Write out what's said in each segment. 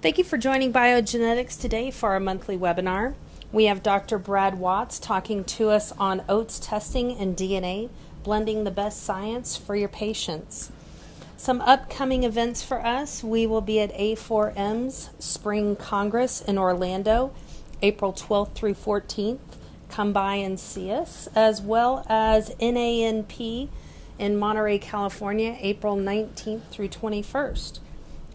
Thank you for joining Biogenetics today for our monthly webinar. We have Dr. Brad Watts talking to us on oats testing and DNA, blending the best science for your patients. Some upcoming events for us: we will be at A4M's Spring Congress in Orlando, April 12th through 14th. Come by and see us, as well as NANP in Monterey, California, April 19th through 21st.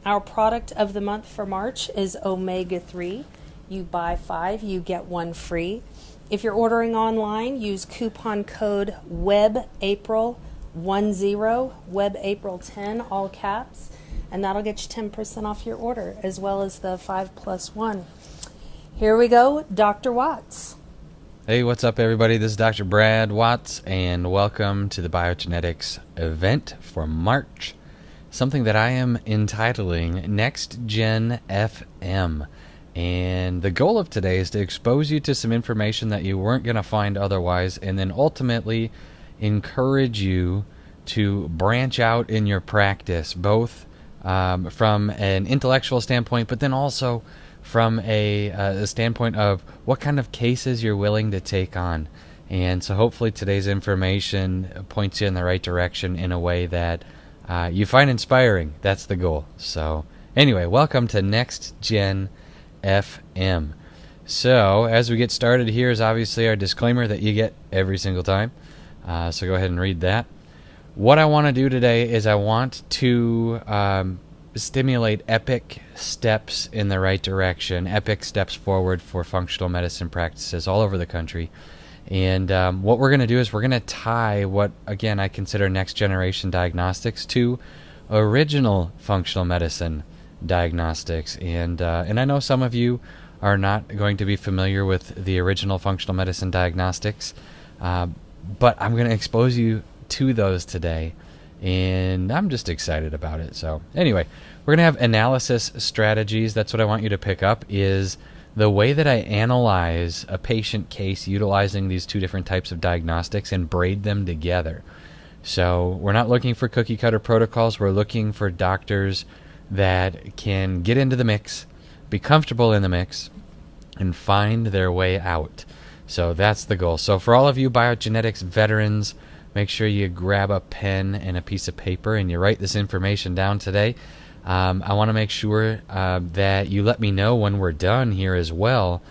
Our product of the month for March is Omega-3. You buy 5, you get 1 free. If you're ordering online, use coupon code WEBAPRIL10, WEBAPRIL10, all caps, and that'll get you 10% off your order, as well as the 5+1. Here we go, Dr. Watts. Hey, what's up, everybody? This is Dr. Brad Watts, and welcome to the Biogenetics event for March. Something that I am entitling Next Gen FM. And the goal of today is to expose you to some information that you weren't going to find otherwise, and then ultimately encourage you to branch out in your practice, both from an intellectual standpoint, but then also from a standpoint of what kind of cases you're willing to take on. And so hopefully today's information points you in the right direction in a way that you find inspiring. That's the goal. So anyway, welcome to Next Gen FM. So as we get started, here is obviously our disclaimer that you get every single time. So go ahead and read that. What I want to do today is I want to stimulate epic steps in the right direction, epic steps forward for functional medicine practices all over the country. And what we're going to do is we're going to tie what, again, I consider next generation diagnostics to original functional medicine diagnostics. And I know some of you are not going to be familiar with the original functional medicine diagnostics, but I'm going to expose you to those today, and I'm just excited about it. So anyway, we're going to have analysis strategies. That's what I want you to pick up, is the way that I analyze a patient case utilizing these two different types of diagnostics and braid them together. So we're not looking for cookie cutter protocols. We're looking for doctors that can get into the mix, be comfortable in the mix, and find their way out. So that's the goal. So for all of you biogenetics veterans, make sure you grab a pen and a piece of paper and you write this information down today. I want to make sure that you let me know when we're done here as well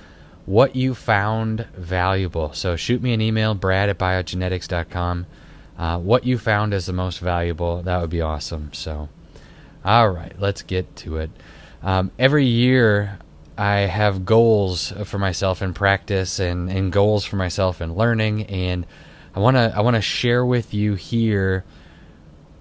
what you found valuable. So shoot me an email, brad@biogenetics.com. What you found as the most valuable, that would be awesome. So, all right, let's get to it. Every year I have goals for myself in practice and goals for myself in learning, and I want to share with you here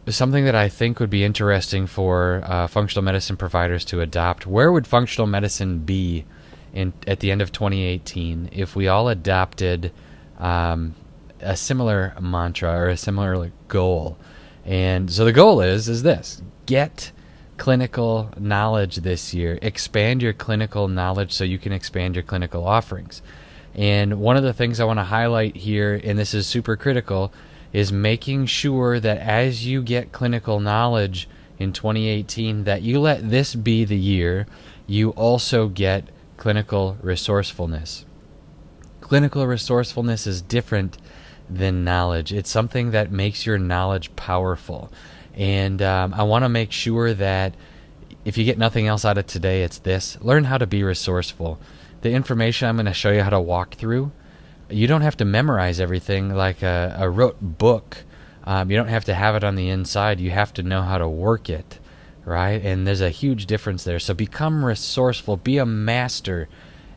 something that I think would be interesting for functional medicine providers to adopt. Where would functional medicine be at the end of 2018 if we all adopted a similar mantra or a similar goal? And so the goal is this: get clinical knowledge this year. Expand your clinical knowledge so you can expand your clinical offerings. And one of the things I want to highlight here, and this is super critical, is making sure that as you get clinical knowledge in 2018, that you let this be the year you also get clinical resourcefulness. Clinical resourcefulness is different than knowledge. It's something that makes your knowledge powerful. And I want to make sure that if you get nothing else out of today, it's this: learn how to be resourceful. The information I'm going to show you how to walk through, you don't have to memorize everything like a rote book. You don't have to have it on the inside. You have to know how to work it, right? And there's a huge difference there. So become resourceful. Be a master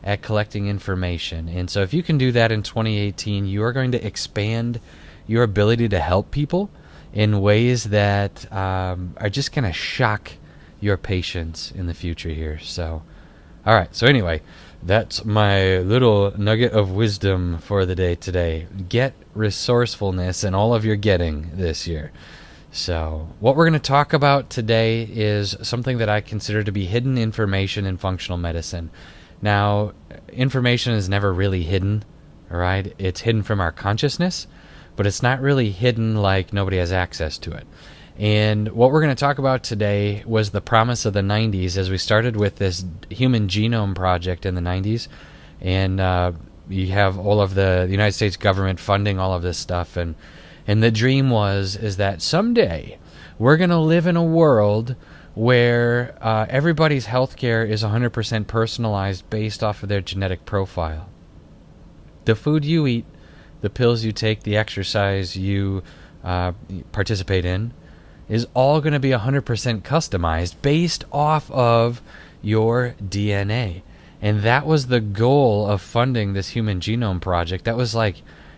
at collecting information. And so if you can do that in 2018, you are going to expand your ability to help people in ways that are just going to shock your patients in the future here. So, all right. So anyway, that's my little nugget of wisdom for the day today. Get resourcefulness in all of your getting this year. So what we're going to talk about today is something that I consider to be hidden information in functional medicine. Now, information is never really hidden, all right? It's hidden from our consciousness, but it's not really hidden like nobody has access to it. And what we're going to talk about today was the promise of the 90s, as we started with this Human Genome Project in the 90s. And you have all of the United States government funding all of this stuff. And the dream is that someday we're going to live in a world where everybody's healthcare is 100% personalized based off of their genetic profile. The food you eat, the pills you take, the exercise you participate in, is all going to be 100% customized based off of your DNA. And that was the goal of funding this Human Genome Project. That was like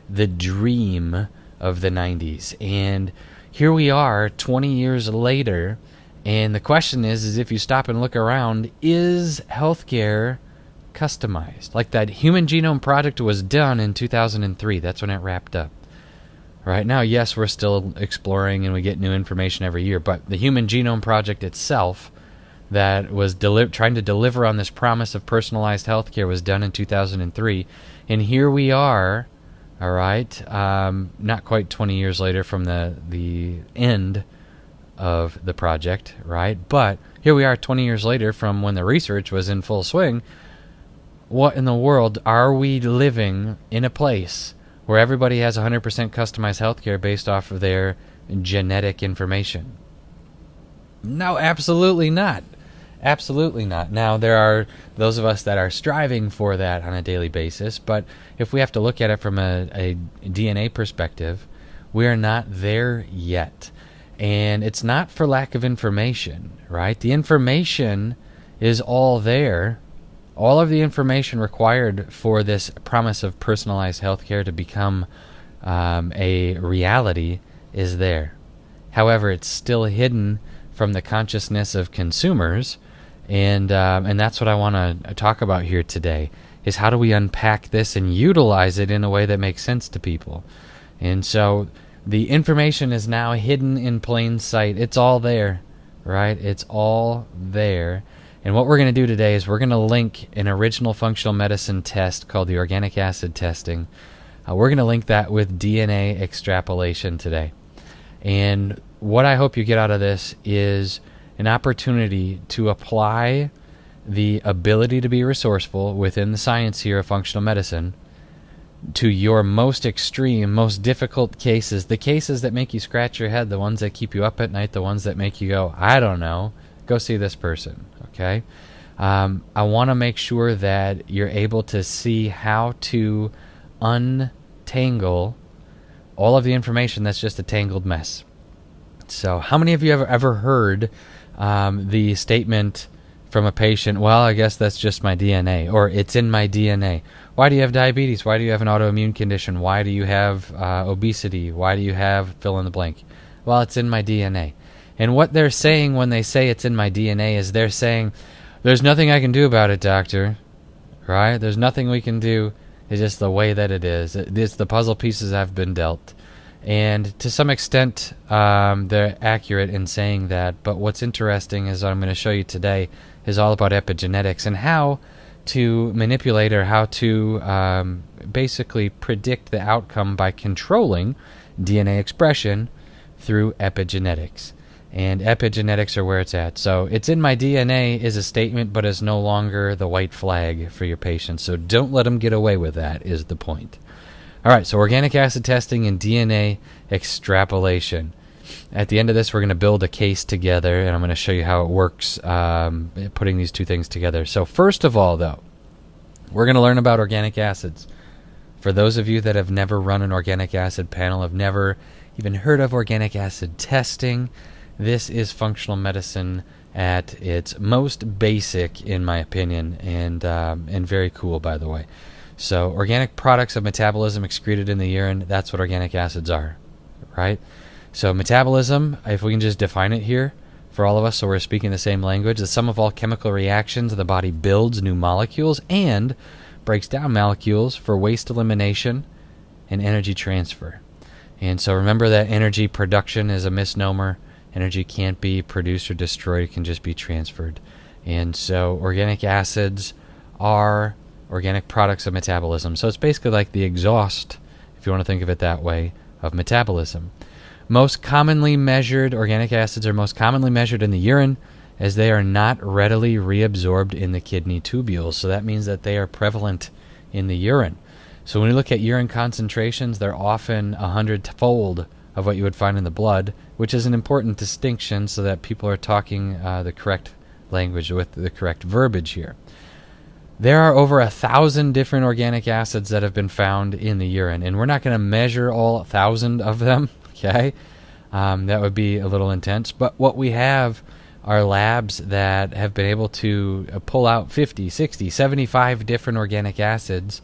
the dream of the 90s. And here we are 20 years later, and the question is if you stop and look around, is healthcare customized? Like that Human Genome Project was done in 2003. That's when it wrapped up. Right now, yes, we're still exploring and we get new information every year, but the Human Genome Project itself that was trying to deliver on this promise of personalized healthcare was done in 2003. And here we are, all right, not quite 20 years later from the end of the project, right? But here we are 20 years later from when the research was in full swing. What in the world are we living in a place where everybody has 100% customized healthcare based off of their genetic information? No, absolutely not. Absolutely not. Now, there are those of us that are striving for that on a daily basis, but if we have to look at it from a DNA perspective, we are not there yet. And it's not for lack of information, right? The information is all there. All of the information required for this promise of personalized healthcare to become a reality is there. However, it's still hidden from the consciousness of consumers, and that's what I want to talk about here today, is how do we unpack this and utilize it in a way that makes sense to people. And so the information is now hidden in plain sight. It's all there, right? It's all there. And what we're going to do today is we're going to link an original functional medicine test called the organic acid testing. We're going to link that with DNA extrapolation today. And what I hope you get out of this is an opportunity to apply the ability to be resourceful within the science here of functional medicine to your most extreme, most difficult cases, the cases that make you scratch your head, the ones that keep you up at night, the ones that make you go, I don't know, go see this person. Okay, I want to make sure that you're able to see how to untangle all of the information that's just a tangled mess. So how many of you have ever heard the statement from a patient, well, I guess that's just my DNA, or it's in my DNA? Why do you have diabetes? Why do you have an autoimmune condition? Why do you have obesity? Why do you have fill in the blank? Well, it's in my DNA. And what they're saying when they say it's in my DNA is they're saying, there's nothing I can do about it, doctor, right? There's nothing we can do. It's just the way that it is. It's the puzzle pieces I've been dealt. And to some extent, they're accurate in saying that. But what's interesting is what I'm going to show you today is all about epigenetics and how to manipulate or how to basically predict the outcome by controlling DNA expression through epigenetics. And epigenetics are where it's at. So it's in my DNA is a statement, but is no longer the white flag for your patients. So don't let them get away with that is the point. All right, so organic acid testing and DNA extrapolation. At the end of this, we're going to build a case together, and I'm going to show you how it works putting these two things together. So first of all, though, we're going to learn about organic acids. For those of you that have never run an organic acid panel, have never even heard of organic acid testing, this is functional medicine at its most basic, in my opinion, and very cool, by the way. So organic products of metabolism excreted in the urine, that's what organic acids are, right? So metabolism, if we can just define it here for all of us so we're speaking the same language, the sum of all chemical reactions the body builds new molecules and breaks down molecules for waste elimination and energy transfer. And so remember that energy production is a misnomer. Energy can't be produced or destroyed, it can just be transferred. And so organic acids are organic products of metabolism. So it's basically like the exhaust, if you want to think of it that way, of metabolism. Most commonly measured organic acids are most commonly measured in the urine, as they are not readily reabsorbed in the kidney tubules. So that means that they are prevalent in the urine. So when we look at urine concentrations, they're often 100-fold of what you would find in the blood, which is an important distinction so that people are talking the correct language with the correct verbiage here. There are over 1,000 different organic acids that have been found in the urine, and we're not going to measure all 1,000 of them, okay? That would be a little intense. But what we have are labs that have been able to pull out 50, 60, 75 different organic acids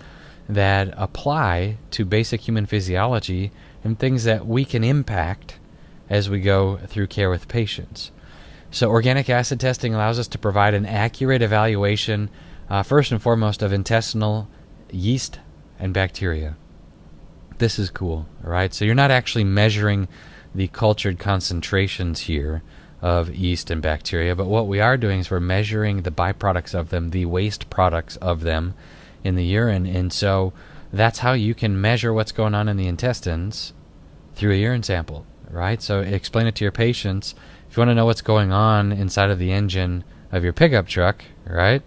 that apply to basic human physiology and things that we can impact as we go through care with patients. So organic acid testing allows us to provide an accurate evaluation, first and foremost, of intestinal yeast and bacteria. This is cool, all right? So you're not actually measuring the cultured concentrations here of yeast and bacteria, but what we are doing is we're measuring the byproducts of them, the waste products of them in the urine. And so that's how you can measure what's going on in the intestines through a urine sample, right? So explain it to your patients. If you want to know what's going on inside of the engine of your pickup truck, right?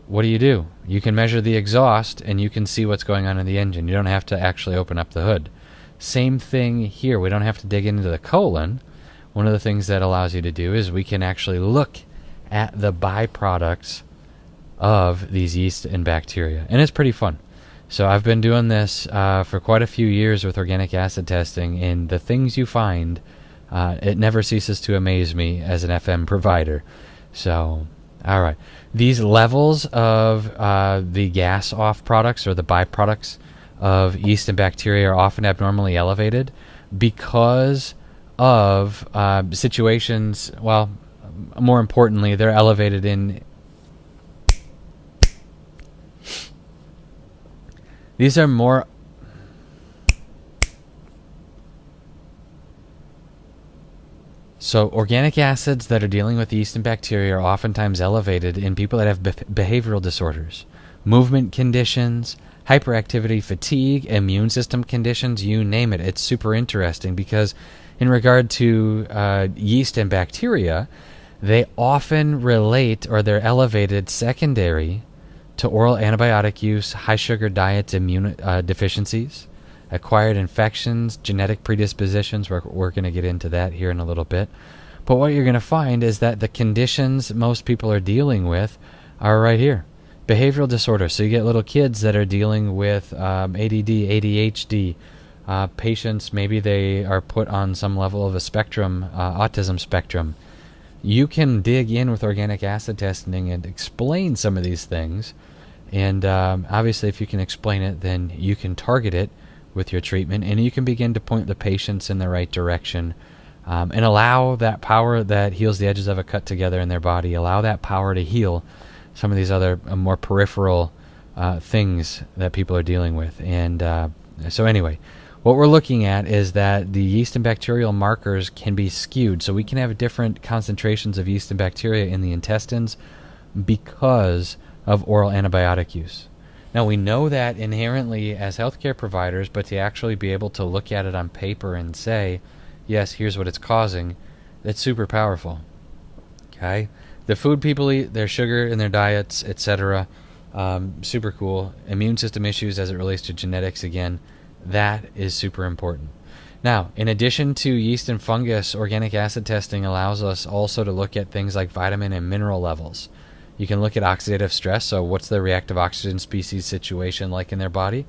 What do? You can measure the exhaust and you can see what's going on in the engine. You don't have to actually open up the hood. Same thing here. We don't have to dig into the colon. One of the things that allows you to do is we can actually look at the byproducts of these yeast and bacteria. And it's pretty fun. So I've been doing this for quite a few years with organic acid testing, and the things you find, it never ceases to amaze me as an FM provider. So, all right. These levels of the gas-off products or the byproducts of yeast and bacteria are often abnormally elevated because of situations, well, more importantly, they're elevated in... These are more... So organic acids that are dealing with yeast and bacteria are oftentimes elevated in people that have behavioral disorders, movement conditions, hyperactivity, fatigue, immune system conditions, you name it. It's super interesting because in regard to yeast and bacteria, they often relate, or they're elevated secondary to oral antibiotic use, high sugar diets, immune deficiencies, acquired infections, genetic predispositions. We're going to get into that here in a little bit. But what you're going to find is that the conditions most people are dealing with are right here. Behavioral disorders. So you get little kids that are dealing with ADD, ADHD, patients, maybe they are put on some level of a spectrum, autism spectrum. You can dig in with organic acid testing and explain some of these things. And obviously, if you can explain it, then you can target it with your treatment, and you can begin to point the patients in the right direction and allow that power that heals the edges of a cut together in their body, allow that power to heal some of these other more peripheral things that people are dealing with. And so anyway, what we're looking at is that the yeast and bacterial markers can be skewed. So we can have different concentrations of yeast and bacteria in the intestines because of oral antibiotic use. Now, we know that inherently as healthcare providers, but to actually be able to look at it on paper and say, yes, here's what it's causing, that's super powerful. Okay? The food people eat, their sugar in their diets, etc., super cool. Immune system issues as it relates to genetics, again, that is super important. Now, in addition to yeast and fungus, organic acid testing allows us also to look at things like vitamin and mineral levels. You can look at oxidative stress, so what's the reactive oxygen species situation like in their body?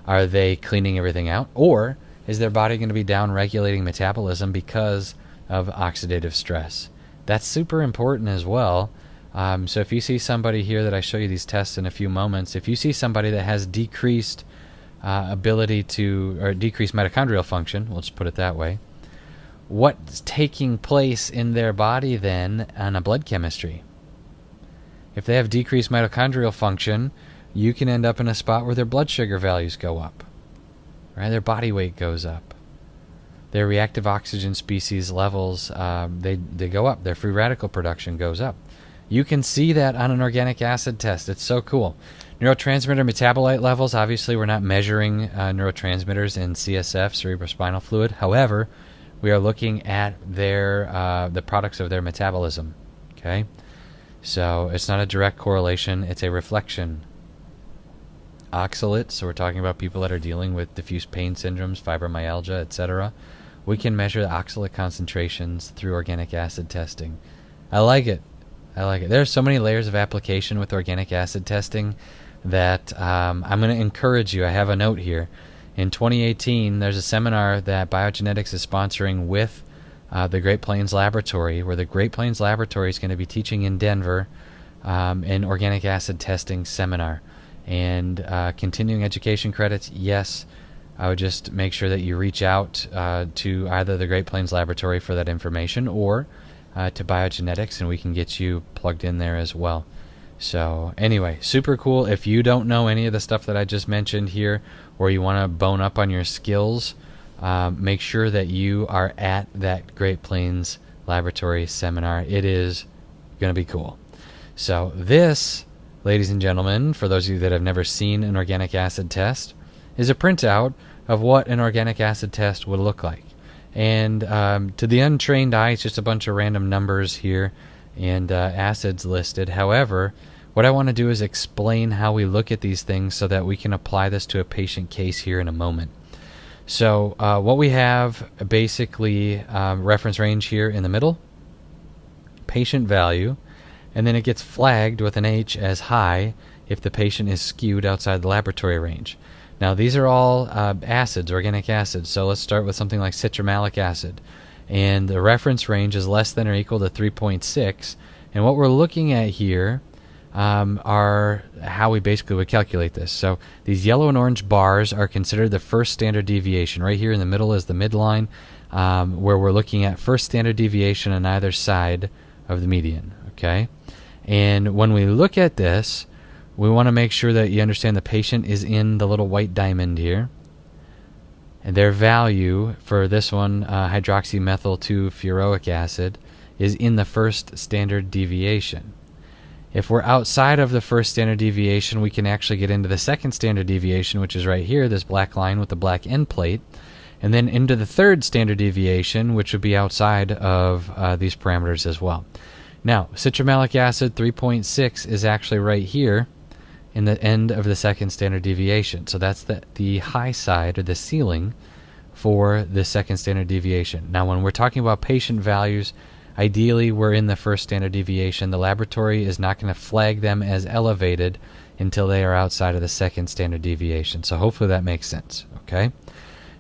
Are they cleaning everything out? Or is their body going to be down-regulating metabolism because of oxidative stress? That's super important as well. So if you see somebody here that I show you these tests in a few moments, if you see somebody that has decreased ability to, or decreased mitochondrial function, let's put it that way, what's taking place in their body then on a blood chemistry? If they have decreased mitochondrial function, you can end up in a spot where their blood sugar values go up, right? Their body weight goes up. Their reactive oxygen species levels, they go up. Their free radical production goes up. You can see that on an organic acid test. It's so cool. Neurotransmitter metabolite levels, obviously we're not measuring neurotransmitters in CSF, cerebrospinal fluid. However, we are looking at their the products of their metabolism. Okay, so it's not a direct correlation; it's a reflection. Oxalates, so we're talking about people that are dealing with diffuse pain syndromes, fibromyalgia, etc. We can measure the oxalate concentrations through organic acid testing. I like it. There are so many layers of application with organic acid testing that I'm going to encourage you. I have a note here. In 2018, there's a seminar that Biogenetics is sponsoring with the Great Plains Laboratory, where the Great Plains Laboratory is going to be teaching in Denver an organic acid testing seminar. And continuing education credits, yes, I would just make sure that you reach out to either the Great Plains Laboratory for that information or to Biogenetics, and we can get you plugged in there as well. So anyway, super cool. If you don't know any of the stuff that I just mentioned here, or you want to bone up on your skills, make sure that you are at that Great Plains Laboratory seminar. It is going to be cool. So this, ladies and gentlemen, for those of you that have never seen an organic acid test, is a printout of what an organic acid test would look like. And to the untrained eye, it's just a bunch of random numbers here and acids listed. However, what I want to do is explain how we look at these things so that we can apply this to a patient case here in a moment. So what we have, basically, reference range here in the middle, patient value, and then it gets flagged with an H as high if the patient is skewed outside the laboratory range. Now, these are all acids, organic acids, so let's start with something like citramalic acid. And the reference range is less than or equal to 3.6. And what we're looking at here are how we basically would calculate this. So these yellow and orange bars are considered the first standard deviation. Right here in the middle is the midline, where we're looking at first standard deviation on either side of the median. Okay? And when we look at this, we want to make sure that you understand the patient is in the little white diamond here. And their value for this one, hydroxymethyl-2-furoic acid, is in the first standard deviation. If we're outside of the first standard deviation, we can actually get into the second standard deviation, which is right here, this black line with the black end plate, and then into the third standard deviation, which would be outside of these parameters as well. Now, citramalic acid 3.6 is actually right here in the end of the second standard deviation. So that's the high side, or the ceiling, for the second standard deviation. Now, when we're talking about patient values, ideally we're in the first standard deviation. The laboratory is not going to flag them as elevated until they are outside of the second standard deviation. So hopefully that makes sense. Okay.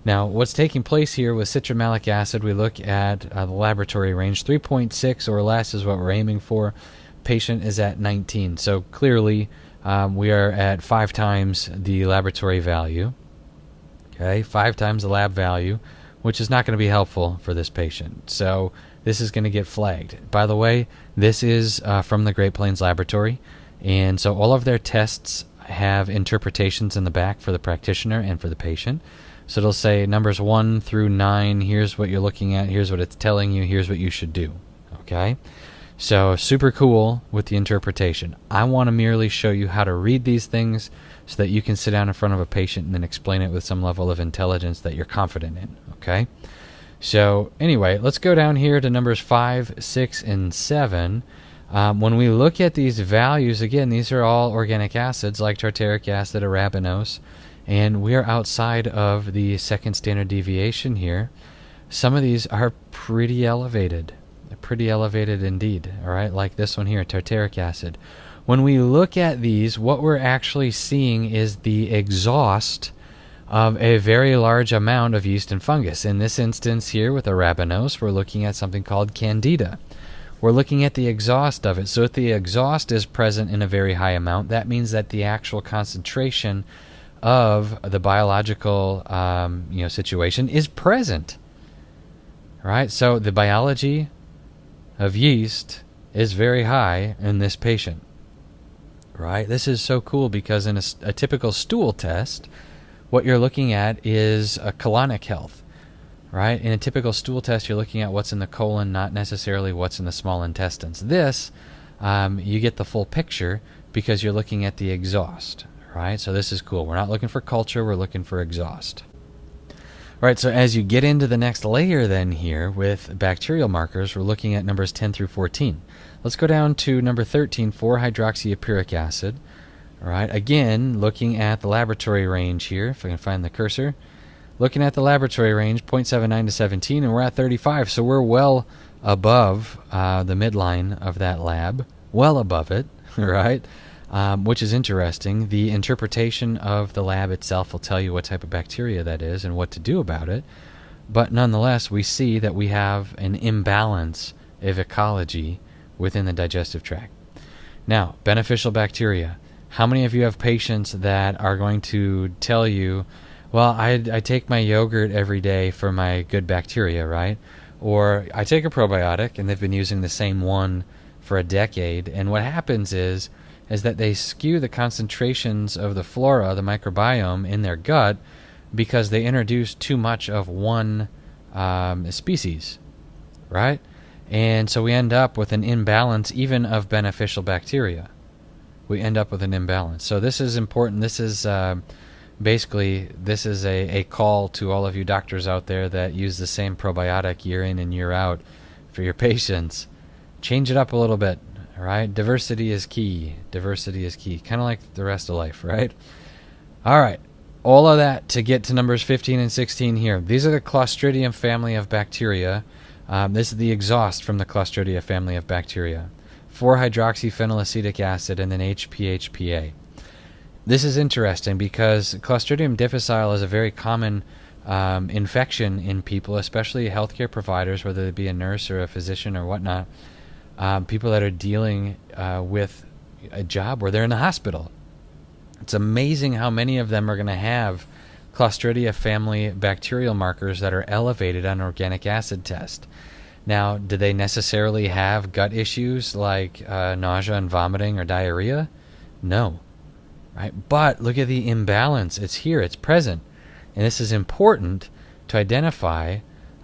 Now, what's taking place here with citramalic acid, we look at the laboratory range. 3.6 or less is what we're aiming for. Patient is at 19. So clearly, we are at 5 times the laboratory value. Okay, 5 times the lab value, which is not going to be helpful for this patient. So this is going to get flagged. By the way, this is from the Great Plains Laboratory, and so all of their tests have interpretations in the back for the practitioner and for the patient. So it'll say numbers 1 through 9, here's what you're looking at, here's what it's telling you, here's what you should do. Okay? So super cool with the interpretation. I want to merely show you how to read these things so that you can sit down in front of a patient and then explain it with some level of intelligence that you're confident in. Okay? So anyway, let's go down here to numbers 5, 6, and 7. When we look at these values, again, these are all organic acids like tartaric acid, arabinose, and we are outside of the second standard deviation here. Some of these are pretty elevated. Pretty elevated indeed, all right, like this one here, tartaric acid. When we look at these, what we're actually seeing is the exhaust of a very large amount of yeast and fungus. In this instance here with arabinose, we're looking at something called candida. We're looking at the exhaust of it. So if the exhaust is present in a very high amount, that means that the actual concentration of the biological situation is present, right? So the biology of yeast is very high in this patient, right? This is so cool because in a typical stool test, what you're looking at is a colonic health, right? In a typical stool test, you're looking at what's in the colon, not necessarily what's in the small intestines. This, you get the full picture because you're looking at the exhaust, right? So this is cool. We're not looking for culture, we're looking for exhaust. Right, so as you get into the next layer then here with bacterial markers, we're looking at numbers 10 through 14. Let's go down to number 13, 4-hydroxyepiric acid. All right, again, looking at the laboratory range here, if I can find the cursor. Looking at the laboratory range, 0.79 to 17, and we're at 35, so we're well above the midline of that lab, well above it, right? Which is interesting. The interpretation of the lab itself will tell you what type of bacteria that is and what to do about it. But nonetheless, we see that we have an imbalance of ecology within the digestive tract. Now, beneficial bacteria. How many of you have patients that are going to tell you, well, I take my yogurt every day for my good bacteria, right? Or I take a probiotic, and they've been using the same one for a decade, and what happens is that they skew the concentrations of the flora, the microbiome, in their gut because they introduce too much of one species, right? And so we end up with an imbalance even of beneficial bacteria. We end up with an imbalance. So this is important. This is basically, this is a call to all of you doctors out there that use the same probiotic year in and year out for your patients. Change it up a little bit. All right, diversity is key. Diversity is key. Kind of like the rest of life, right? All right, all of that to get to numbers 15 and 16 here. These are the Clostridium family of bacteria. This is the exhaust from the Clostridia family of bacteria. 4-hydroxyphenylacetic acid and then HPHPA. This is interesting because Clostridium difficile is a very common infection in people, especially healthcare providers, whether they be a nurse or a physician or whatnot. People that are dealing with a job where they're in the hospital. It's amazing how many of them are going to have Clostridia family bacterial markers that are elevated on organic acid test. Now, do they necessarily have gut issues like nausea and vomiting or diarrhea? No. Right? But look at the imbalance. It's here. It's present. And this is important to identify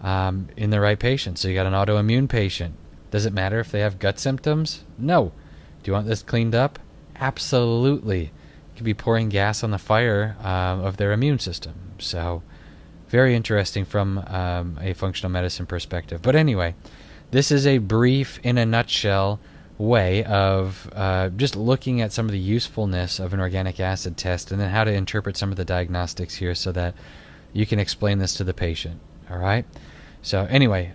in the right patient. So you got an autoimmune patient. Does it matter if they have gut symptoms? No. Do you want this cleaned up? Absolutely. You could be pouring gas on the fire of their immune system. So very interesting from a functional medicine perspective. But anyway, this is a brief, in a nutshell, way of just looking at some of the usefulness of an organic acid test and then how to interpret some of the diagnostics here so that you can explain this to the patient. All right? So anyway,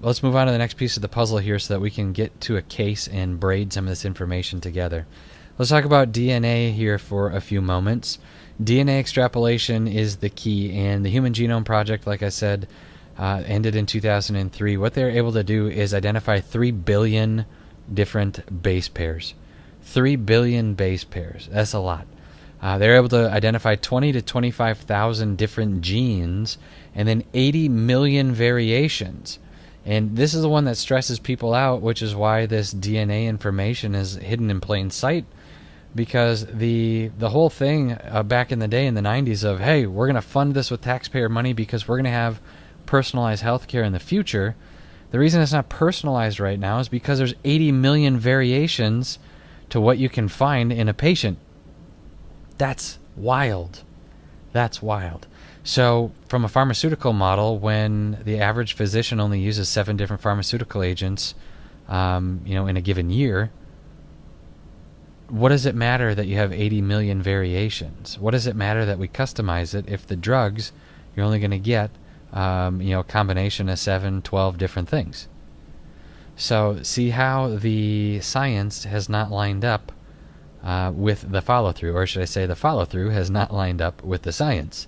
let's move on to the next piece of the puzzle here so that we can get to a case and braid some of this information together. Let's talk about DNA here for a few moments. DNA extrapolation is the key, and the Human Genome Project, like I said, ended in 2003. What they're able to do is identify 3 billion different base pairs. 3 billion base pairs. That's a lot. They're able to identify 20 to 25,000 different genes and then 80 million variations. And this is the one that stresses people out, which is why this DNA information is hidden in plain sight. Because the whole thing back in the day in the 90s of, hey, we're going to fund this with taxpayer money because we're going to have personalized healthcare in the future. The reason it's not personalized right now is because there's 80 million variations to what you can find in a patient. That's wild. That's wild. So from a pharmaceutical model, when the average physician only uses 7 different pharmaceutical agents, in a given year, what does it matter that you have 80 million variations? What does it matter that we customize it if the drugs, you're only going to get, a combination of 7, 12 different things? So see how the science has not lined up with the follow-through, or should I say the follow-through has not lined up with the science.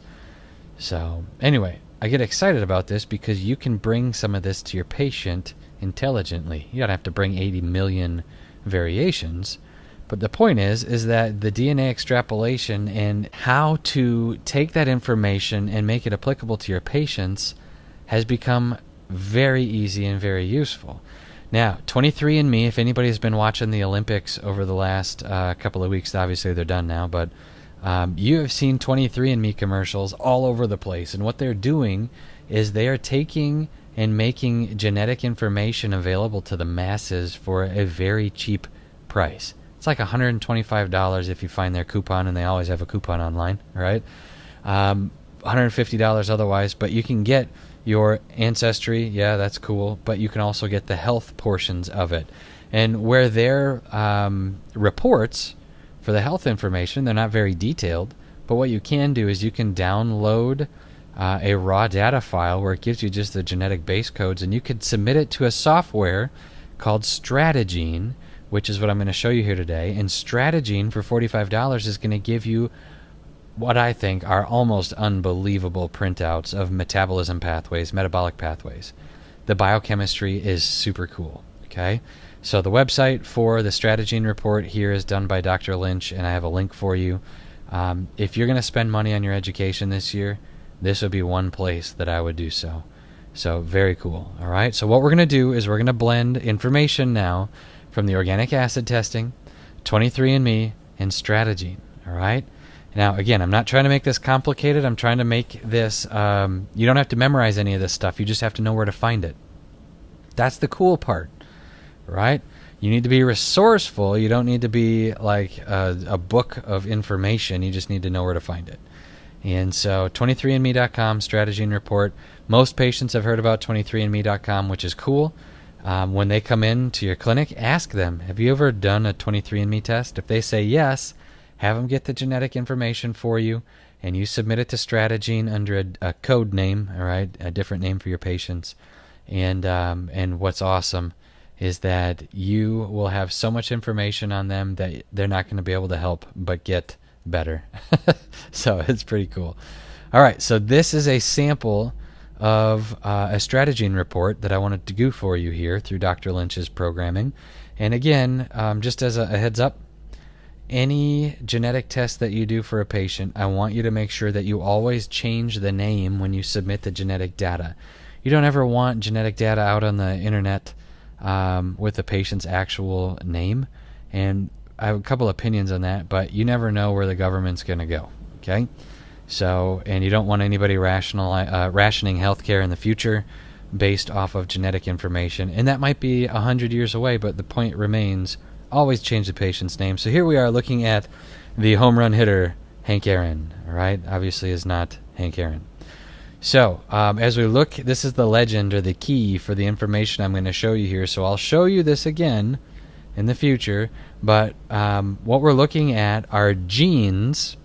So anyway, I get excited about this because you can bring some of this to your patient intelligently. You don't have to bring 80 million variations. But the point is that the DNA extrapolation and how to take that information and make it applicable to your patients has become very easy and very useful. Now, 23andMe, if anybody's been watching the Olympics over the last couple of weeks, obviously they're done now, but you have seen 23andMe commercials all over the place. And what they're doing is they are taking and making genetic information available to the masses for a very cheap price. It's like $125 if you find their coupon, and they always have a coupon online, right? $150 otherwise, but you can get your ancestry. Yeah, that's cool. But you can also get the health portions of it. And where their reports for the health information, they're not very detailed. But what you can do is you can download a raw data file where it gives you just the genetic base codes, and you could submit it to a software called Stratagene, which is what I'm going to show you here today. And Stratagene for $45 is going to give you what I think are almost unbelievable printouts of metabolism pathways, metabolic pathways. The biochemistry is super cool, okay? So the website for the Stratagene report here is done by Dr. Lynch, and I have a link for you. If you're going to spend money on your education this year, this would be one place that I would do so. So very cool, all right? So what we're going to do is we're going to blend information now from the organic acid testing, 23andMe, and Stratagene, all right? Now, again, I'm not trying to make this complicated. I'm trying to make this, you don't have to memorize any of this stuff. You just have to know where to find it. That's the cool part, right? You need to be resourceful. You don't need to be like a book of information. You just need to know where to find it. And so 23andme.com, Stratagene report. Most patients have heard about 23andme.com, which is cool. When they come in to your clinic, ask them, have you ever done a 23andMe test? If they say yes, have them get the genetic information for you, and you submit it to Stratagene under a code name, all right, a different name for your patients. And what's awesome is that you will have so much information on them that they're not going to be able to help but get better. So it's pretty cool. All right, so this is a sample of a Stratagene report that I wanted to do for you here through Dr. Lynch's programming. And again, just as a heads up, any genetic test that you do for a patient, I want you to make sure that you always change the name when you submit the genetic data. You don't ever want genetic data out on the internet with the patient's actual name. And I have a couple opinions on that, but you never know where the government's going to go, okay? So, and you don't want anybody rationing healthcare in the future based off of genetic information. And that might be 100 years away, but the point remains, always change the patient's name. So here we are looking at the home run hitter, Hank Aaron, all right? Obviously is not Hank Aaron. So as we look, this is the legend or the key for the information I'm going to show you here. So I'll show you this again in the future, but what we're looking at are genes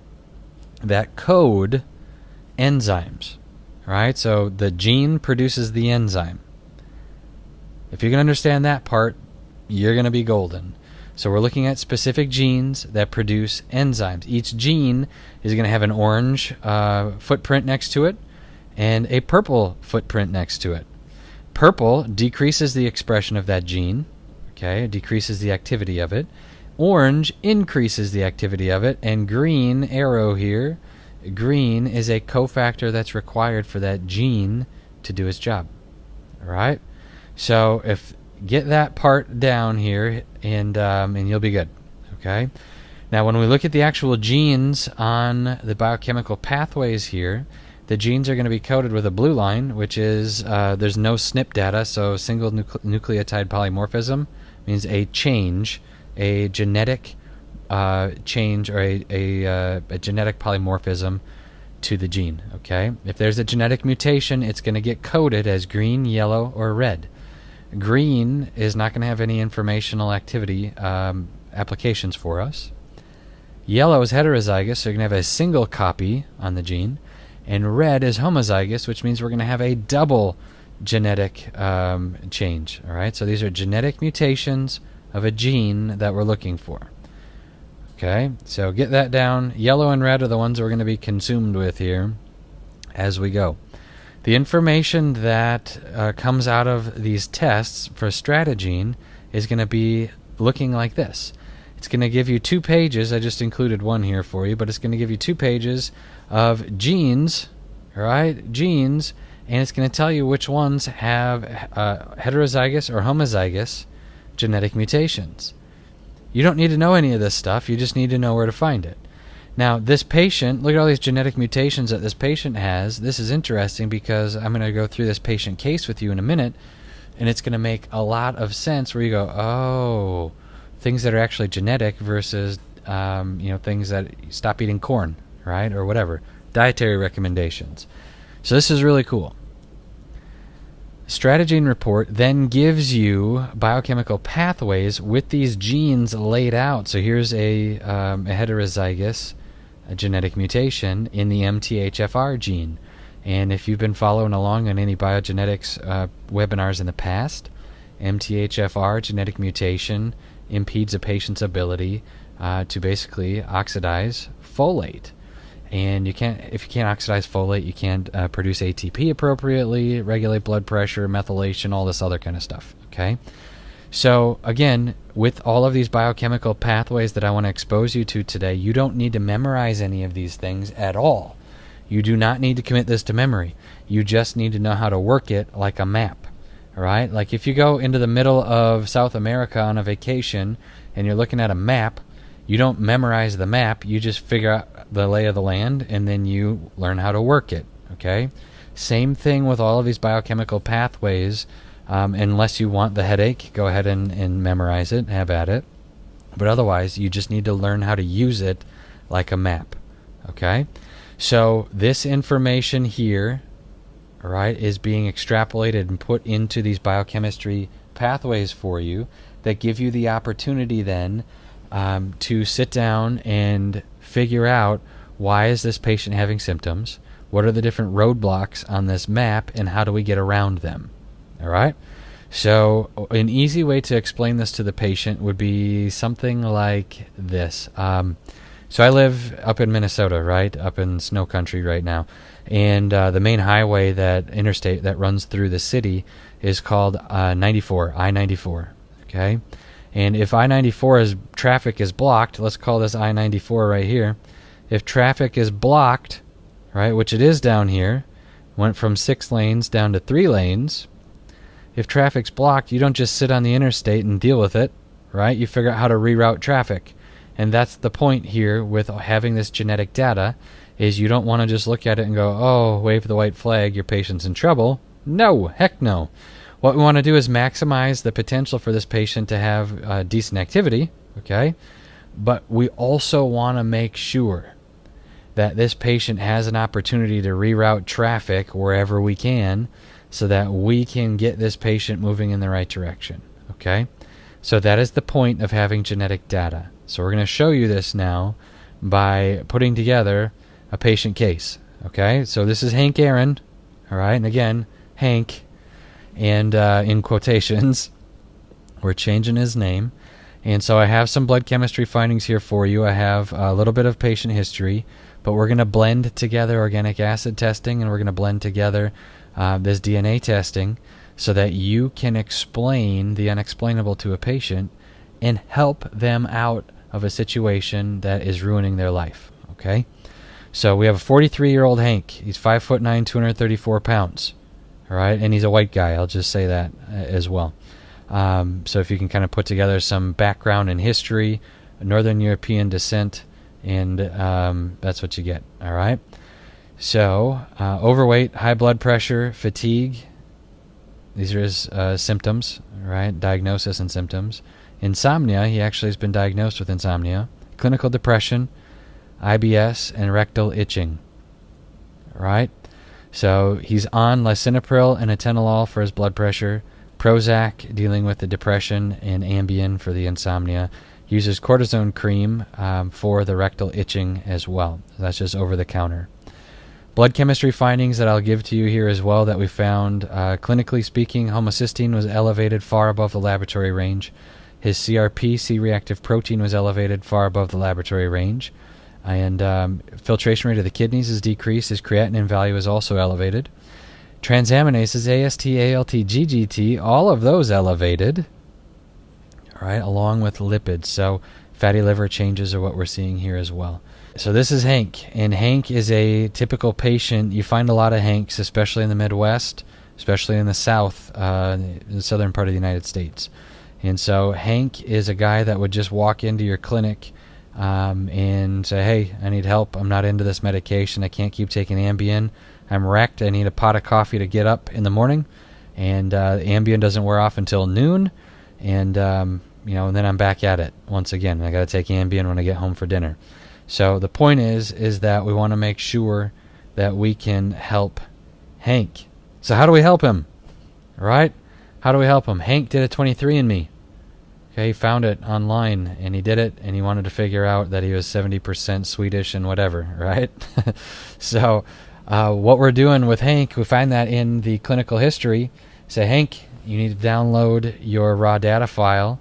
that code enzymes, all right? So the gene produces the enzyme. If you can understand that part, you're going to be golden. So we're looking at specific genes that produce enzymes. Each gene is going to have an orange footprint next to it and a purple footprint next to it. Purple decreases the expression of that gene, okay? It decreases the activity of it. Orange increases the activity of it, and green arrow here, green is a cofactor that's required for that gene to do its job. All right? So if get that part down here, and you'll be good. Okay. Now, when we look at the actual genes on the biochemical pathways here, the genes are going to be coded with a blue line, which is there's no SNP data, so single nucleotide polymorphism means a change, a genetic change, or a genetic polymorphism to the gene. Okay. If there's a genetic mutation, it's going to get coded as green, yellow, or red. Green is not going to have any informational activity applications for us. Yellow is heterozygous, so you're going to have a single copy on the gene. And red is homozygous, which means we're going to have a double genetic change. All right, so these are genetic mutations of a gene that we're looking for. Okay, so get that down. Yellow and red are the ones we're going to be consumed with here as we go. The information that comes out of these tests for Stratagene is going to be looking like this. It's going to give you 2 pages. I just included one here for you, but it's going to give you 2 pages of genes, right? Genes, and it's going to tell you which ones have heterozygous or homozygous genetic mutations. You don't need to know any of this stuff. You just need to know where to find it. Now, this patient, look at all these genetic mutations that this patient has. This is interesting because I'm going to go through this patient case with you in a minute, and it's going to make a lot of sense where you go, oh, things that are actually genetic versus, things that stop eating corn, right, or whatever. dietary recommendations. So this is really cool. Strategy and report then gives you biochemical pathways with these genes laid out. So here's a heterozygous genetic mutation in the MTHFR gene. And if you've been following along on any biogenetics webinars in the past, MTHFR genetic mutation impedes a patient's ability to basically oxidize folate. And if you can't oxidize folate, you can't produce ATP appropriately, regulate blood pressure, methylation, all this other kind of stuff. Okay? So again, with all of these biochemical pathways that I want to expose you to today, you don't need to memorize any of these things at all. You do not need to commit this to memory. You just need to know how to work it like a map. All right? Like if you go into the middle of South America on a vacation and you're looking at a map, you don't memorize the map, you just figure out the lay of the land, and then you learn how to work it, okay? Same thing with all of these biochemical pathways. Unless you want the headache, go ahead and memorize it, have at it. But otherwise, you just need to learn how to use it like a map, okay? So this information here, all right, is being extrapolated and put into these biochemistry pathways for you that give you the opportunity then to sit down and figure out, why is this patient having symptoms? What are the different roadblocks on this map, and how do we get around them? All right? So an easy way to explain this to the patient would be something like this. So I live up in Minnesota, right? Up in snow country right now. And the main highway, that interstate that runs through the city, is called I-94, okay? And if I-94 traffic is blocked, let's call this I-94 right here. If traffic is blocked, right, which it is down here, went from 6 lanes down to 3 lanes. If traffic's blocked, you don't just sit on the interstate and deal with it, right? You figure out how to reroute traffic. And that's the point here with having this genetic data, is you don't want to just look at it and go, oh, wave the white flag, your patient's in trouble. No, heck no. What we want to do is maximize the potential for this patient to have decent activity, okay? But we also want to make sure that this patient has an opportunity to reroute traffic wherever we can, so that we can get this patient moving in the right direction, okay? So that is the point of having genetic data. So we're going to show you this now by putting together a patient case, okay? So this is Hank Aaron, all right? And again, Hank, and in quotations, we're changing his name. And so I have some blood chemistry findings here for you. I have a little bit of patient history, but we're going to blend together organic acid testing, and we're going to blend together this DNA testing, so that you can explain the unexplainable to a patient and help them out of a situation that is ruining their life, okay? So we have a 43-year-old Hank. He's 5'9", 234 pounds. All right, and he's a white guy. I'll just say that as well. So if you can kind of put together some background and history, Northern European descent, and that's what you get. All right. So overweight, high blood pressure, fatigue. These are his symptoms. All right, diagnosis and symptoms. Insomnia. He actually has been diagnosed with insomnia. Clinical depression, IBS, and rectal itching. All right. So he's on lisinopril and atenolol for his blood pressure, Prozac dealing with the depression, and Ambien for the insomnia. Uses cortisone cream for the rectal itching as well. So that's just over the counter. Blood chemistry findings that I'll give to you here as well that we found. Clinically speaking, homocysteine was elevated far above the laboratory range. His CRP, C-reactive protein, was elevated far above the laboratory range. And filtration rate of the kidneys is decreased. His creatinine value is also elevated. Transaminases, AST, ALT, GGT, all of those elevated, all right, along with lipids. So fatty liver changes are what we're seeing here as well. So this is Hank, and Hank is a typical patient. You find a lot of Hanks, especially in the Midwest, especially in the South, the southern part of the United States. And so Hank is a guy that would just walk into your clinic and say, hey, I need help. I'm not into this medication. I can't keep taking Ambien. I'm wrecked. I need a pot of coffee to get up in the morning. And Ambien doesn't wear off until noon. And, and then I'm back at it once again. I got to take Ambien when I get home for dinner. So the point is that we want to make sure that we can help Hank. So how do we help him? All right? How do we help him? Hank did a 23andMe. Okay, he found it online, and he did it, and he wanted to figure out that he was 70% Swedish and whatever, right? So what we're doing with Hank, we find that in the clinical history. Say, Hank, you need to download your raw data file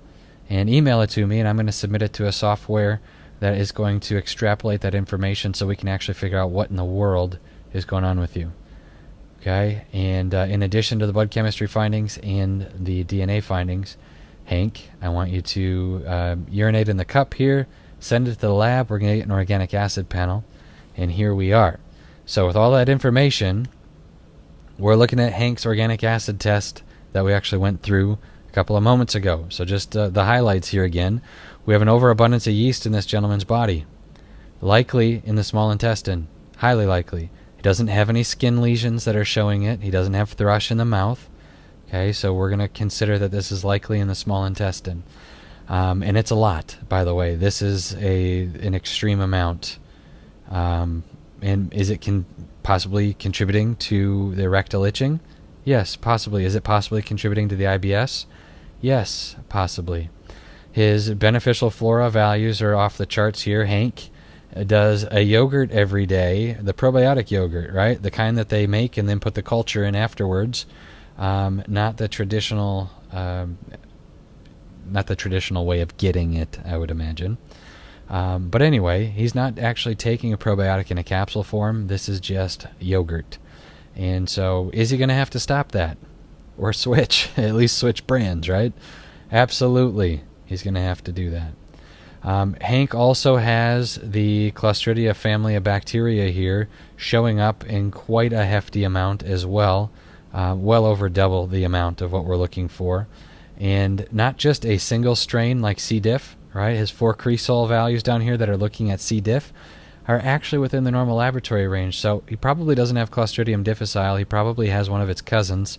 and email it to me, and I'm going to submit it to a software that is going to extrapolate that information so we can actually figure out what in the world is going on with you. Okay, and in addition to the blood chemistry findings and the DNA findings, Hank, I want you to urinate in the cup here, send it to the lab, we're going to get an organic acid panel, and here we are. So with all that information, we're looking at Hank's organic acid test that we actually went through a couple of moments ago. So just the highlights here again. We have an overabundance of yeast in this gentleman's body, likely in the small intestine, highly likely. He doesn't have any skin lesions that are showing it. He doesn't have thrush in the mouth. Okay, so we're going to consider that this is likely in the small intestine. And it's a lot, by the way. This is an extreme amount. And is it possibly contributing to the rectal itching? Yes, possibly. Is it possibly contributing to the IBS? Yes, possibly. His beneficial flora values are off the charts here. Hank does a yogurt every day, the probiotic yogurt, right? The kind that they make and then put the culture in afterwards. Not the traditional way of getting it, I would imagine. But anyway, he's not actually taking a probiotic in a capsule form. This is just yogurt. And so is he going to have to stop that? Or switch? At least switch brands, right? Absolutely. He's going to have to do that. Hank also has the Clostridium family of bacteria here showing up in quite a hefty amount as well. Well over double the amount of what we're looking for. And not just a single strain like C. diff, right? His 4-cresol values down here that are looking at C. diff are actually within the normal laboratory range. So he probably doesn't have Clostridium difficile. He probably has one of its cousins,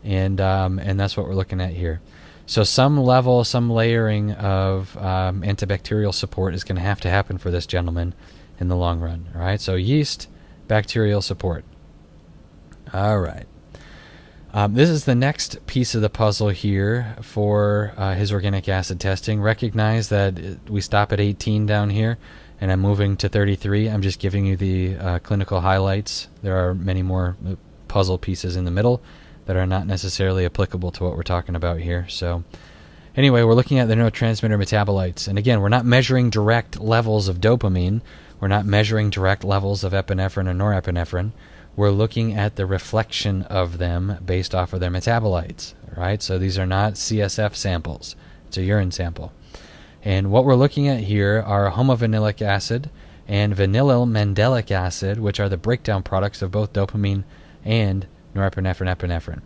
and that's what we're looking at here. So some level, some layering of antibacterial support is going to have to happen for this gentleman in the long run. All right, so yeast, bacterial support. All right. This is the next piece of the puzzle here for his organic acid testing. Recognize that we stop at 18 down here, and I'm moving to 33. I'm just giving you the clinical highlights. There are many more puzzle pieces in the middle that are not necessarily applicable to what we're talking about here. So anyway, we're looking at the neurotransmitter metabolites. And again, we're not measuring direct levels of dopamine. We're not measuring direct levels of epinephrine or norepinephrine. We're looking at the reflection of them based off of their metabolites, right? So these are not CSF samples. It's a urine sample. And what we're looking at here are homovanillic acid and vanillyl mandelic acid, which are the breakdown products of both dopamine and norepinephrine, epinephrine.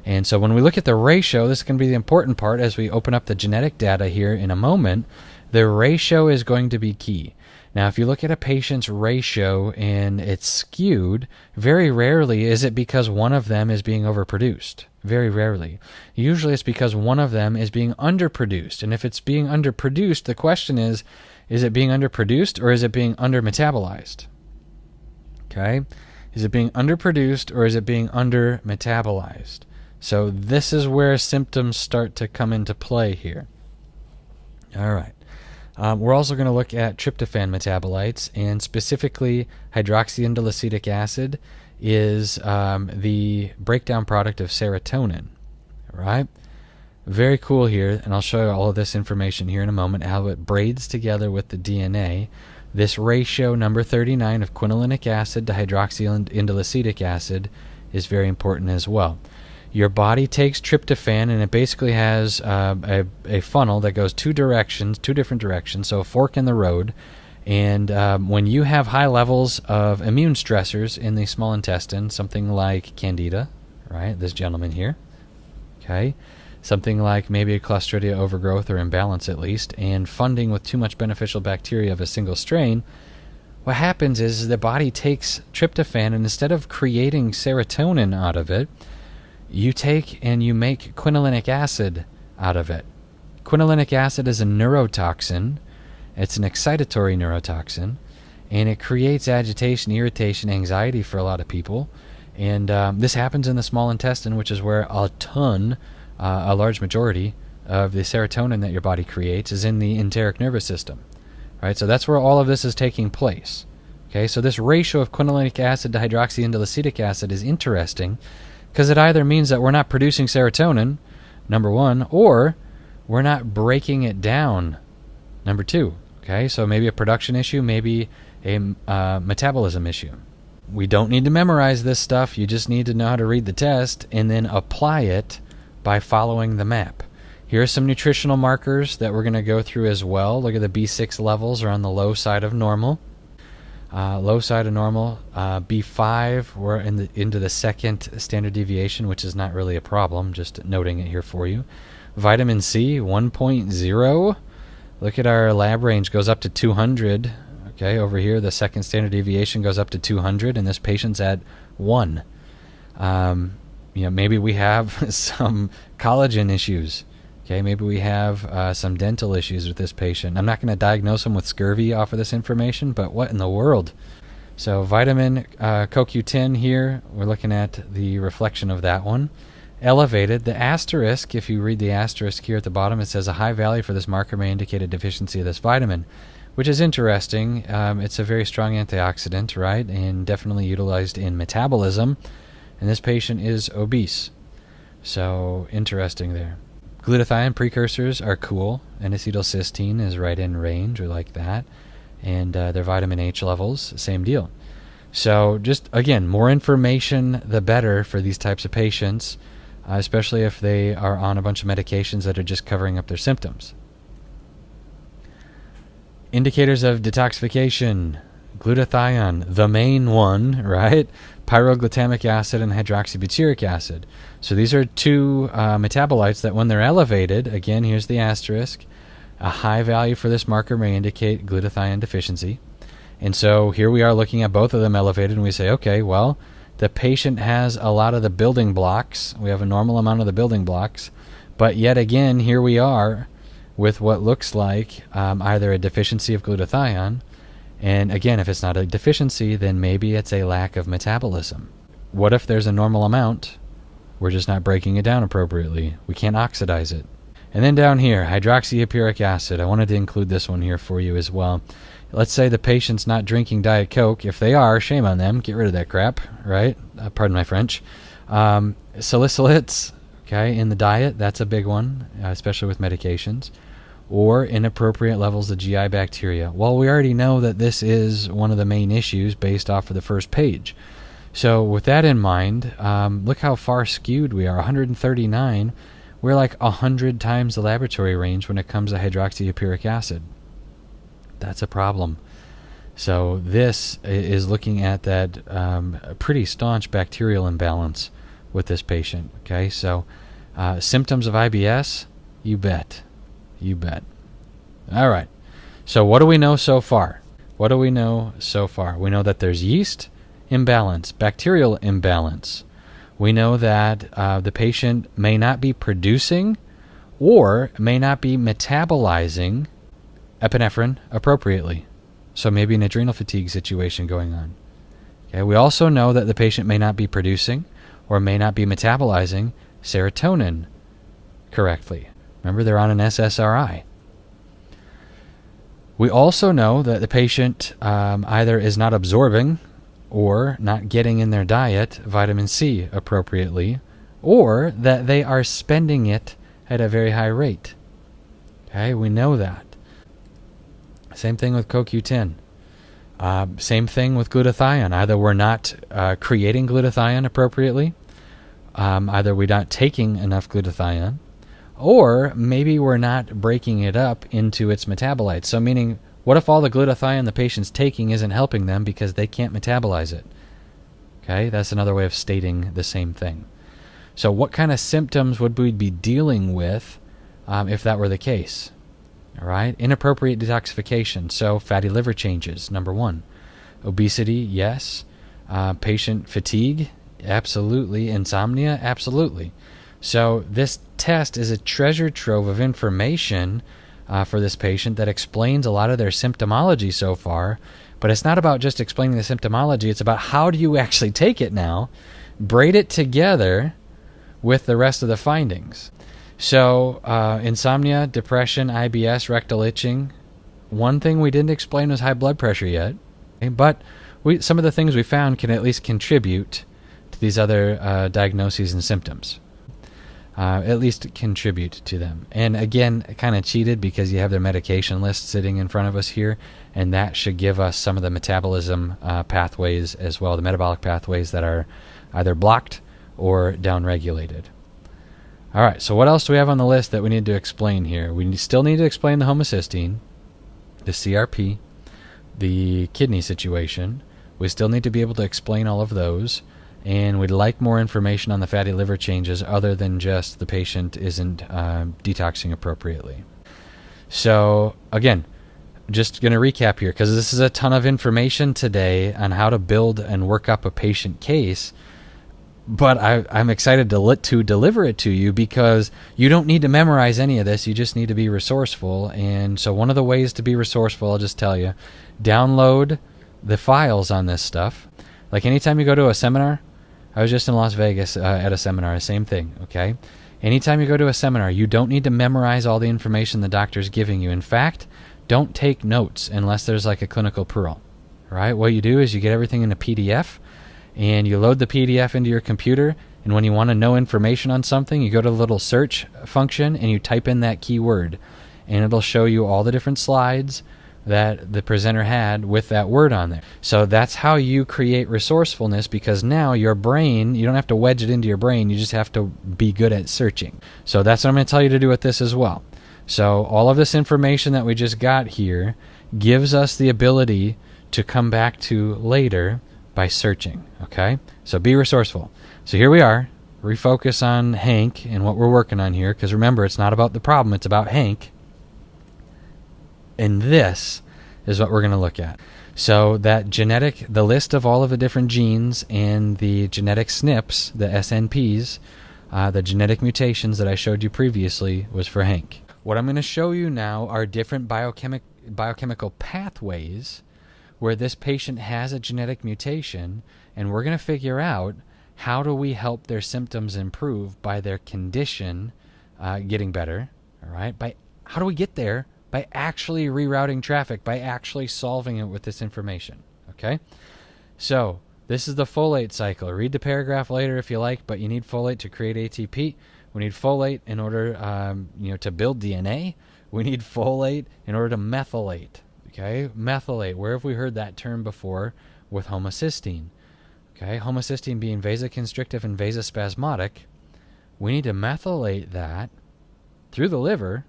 And so when we look at the ratio, this is going to be the important part as we open up the genetic data here in a moment. The ratio is going to be key. Now, if you look at a patient's ratio and it's skewed, very rarely is it because one of them is being overproduced. Very rarely. Usually it's because one of them is being underproduced. And if it's being underproduced, the question is it being underproduced or is it being undermetabolized? Okay? Is it being underproduced or is it being undermetabolized? So this is where symptoms start to come into play here. All right. We're also going to look at tryptophan metabolites, and specifically hydroxyindoleacetic acid is the breakdown product of serotonin. All right? Very cool here, and I'll show you all of this information here in a moment, how it braids together with the DNA. This ratio, number 39, of quinolinic acid to hydroxyindoleacetic acid is very important as well. Your body takes tryptophan, and it basically has a funnel that goes two different directions, so a fork in the road. And when you have high levels of immune stressors in the small intestine, something like candida, right, this gentleman here, okay, something like maybe a Clostridia overgrowth or imbalance at least, and funding with too much beneficial bacteria of a single strain, what happens is the body takes tryptophan, and instead of creating serotonin out of it, you take and you make quinolinic acid out of it. Quinolinic acid is a neurotoxin. It's an excitatory neurotoxin. and it creates agitation, irritation, anxiety for a lot of people. And this happens in the small intestine, which is where a large majority of the serotonin that your body creates is in the enteric nervous system. Right? So that's where all of this is taking place. Okay, so this ratio of quinolinic acid to hydroxyindoleacetic acid is interesting because it either means that we're not producing serotonin, number one, or we're not breaking it down, number two. Okay, so maybe a production issue, maybe a metabolism issue. We don't need to memorize this stuff. You just need to know how to read the test and then apply it by following the map. Here are some nutritional markers that we're going to go through as well. Look at the B6 levels are on the low side of normal. B5, we're into the second standard deviation, which is not really a problem, just noting it here for you. Vitamin C, 1.0. Look at our lab range, goes up to 200. Okay, over here, the second standard deviation goes up to 200, and this patient's at 1. Maybe we have some collagen issues. Okay, maybe we have some dental issues with this patient. I'm not going to diagnose them with scurvy off of this information, but what in the world? So vitamin CoQ10 here, we're looking at the reflection of that one. Elevated, the asterisk, if you read the asterisk here at the bottom, it says a high value for this marker may indicate a deficiency of this vitamin, which is interesting. It's a very strong antioxidant, right, and definitely utilized in metabolism. And this patient is obese. So interesting there. Glutathione precursors are cool. N-acetylcysteine is right in range. We like that. And their vitamin H levels, same deal. So just, again, more information, the better for these types of patients, especially if they are on a bunch of medications that are just covering up their symptoms. Indicators of detoxification. Glutathione, the main one, right? Pyroglutamic acid and hydroxybutyric acid. So these are two metabolites that when they're elevated, again, here's the asterisk, a high value for this marker may indicate glutathione deficiency. And so here we are looking at both of them elevated, and we say, okay, well, the patient has a lot of the building blocks. We have a normal amount of the building blocks. But yet again, here we are with what looks like either a deficiency of glutathione. And again, if it's not a deficiency, then maybe it's a lack of metabolism. What if there's a normal amount? We're just not breaking it down appropriately. We can't oxidize it. And then down here, hydroxyhippuric acid. I wanted to include this one here for you as well. Let's say the patient's not drinking Diet Coke. If they are, shame on them. Get rid of that crap, right? Pardon my French. Salicylates, okay, in the diet, that's a big one, especially with medications. Or inappropriate levels of GI bacteria. Well, we already know that this is one of the main issues based off of the first page. So with that in mind, look how far skewed we are. 139. We're like 100 times the laboratory range when it comes to hydroxyhippuric acid. That's a problem. So this is looking at that pretty staunch bacterial imbalance with this patient. Okay, so symptoms of IBS, you bet. You bet. All right. So what do we know so far? We know that there's yeast imbalance, bacterial imbalance. We know that the patient may not be producing or may not be metabolizing epinephrine appropriately. So maybe an adrenal fatigue situation going on. Okay. We also know that the patient may not be producing or may not be metabolizing serotonin correctly. Remember, they're on an SSRI. We also know that the patient either is not absorbing or not getting in their diet vitamin C appropriately, or that they are spending it at a very high rate. Okay, we know that. Same thing with CoQ10. Same thing with glutathione. Either we're not creating glutathione appropriately, either we're not taking enough glutathione, or maybe we're not breaking it up into its metabolites. So meaning, what if all the glutathione the patient's taking isn't helping them because they can't metabolize it? Okay, that's another way of stating the same thing. So what kind of symptoms would we be dealing with if that were the case? All right, inappropriate detoxification. So fatty liver changes, number one. Obesity, yes. Patient fatigue, absolutely. Insomnia, absolutely. So this test is a treasure trove of information for this patient that explains a lot of their symptomology so far. But it's not about just explaining the symptomology. It's about how do you actually take it now, braid it together with the rest of the findings. So insomnia, depression, IBS, rectal itching. One thing we didn't explain was high blood pressure yet. Okay? But some of the things we found can at least contribute to these other diagnoses and symptoms. At least contribute to them. And again, kind of cheated because you have their medication list sitting in front of us here, and that should give us some of the metabolism pathways as well, the metabolic pathways that are either blocked or downregulated. All right, so what else do we have on the list that we need to explain here? We still need to explain the homocysteine, the CRP, the kidney situation. We still need to be able to explain all of those. And we'd like more information on the fatty liver changes other than just the patient isn't detoxing appropriately. So, again, just going to recap here because this is a ton of information today on how to build and work up a patient case. But I'm excited to deliver it to you because you don't need to memorize any of this. You just need to be resourceful. And so one of the ways to be resourceful, I'll just tell you, download the files on this stuff. Like anytime you go to a seminar, I was just in Las Vegas at a seminar, same thing, okay? Anytime you go to a seminar, you don't need to memorize all the information the doctor's giving you. In fact, don't take notes unless there's like a clinical pearl, right? What you do is you get everything in a PDF, and you load the PDF into your computer, and when you want to know information on something, you go to the little search function, and you type in that keyword, and it'll show you all the different slides that the presenter had with that word on there. So that's how you create resourcefulness, because now your brain, you don't have to wedge it into your brain, you just have to be good at searching. So that's what I'm going to tell you to do with this as well. So all of this information that we just got here gives us the ability to come back to later by searching, okay? So be resourceful. So here we are, refocus on Hank and what we're working on here, because remember, it's not about the problem, it's about Hank. And this is what we're going to look at. So the list of all of the different genes and the genetic SNPs, the SNPs, the genetic mutations that I showed you previously was for Hank. What I'm going to show you now are different biochemical pathways where this patient has a genetic mutation, and we're going to figure out how do we help their symptoms improve by their condition getting better, all right? How do we get there? By actually rerouting traffic, by actually solving it with this information, okay? So this is the folate cycle. Read the paragraph later if you like, but you need folate to create ATP. We need folate in order to build DNA. We need folate in order to methylate, okay? Methylate, where have we heard that term before? With homocysteine, okay? Homocysteine being vasoconstrictive and vasospasmodic. We need to methylate that through the liver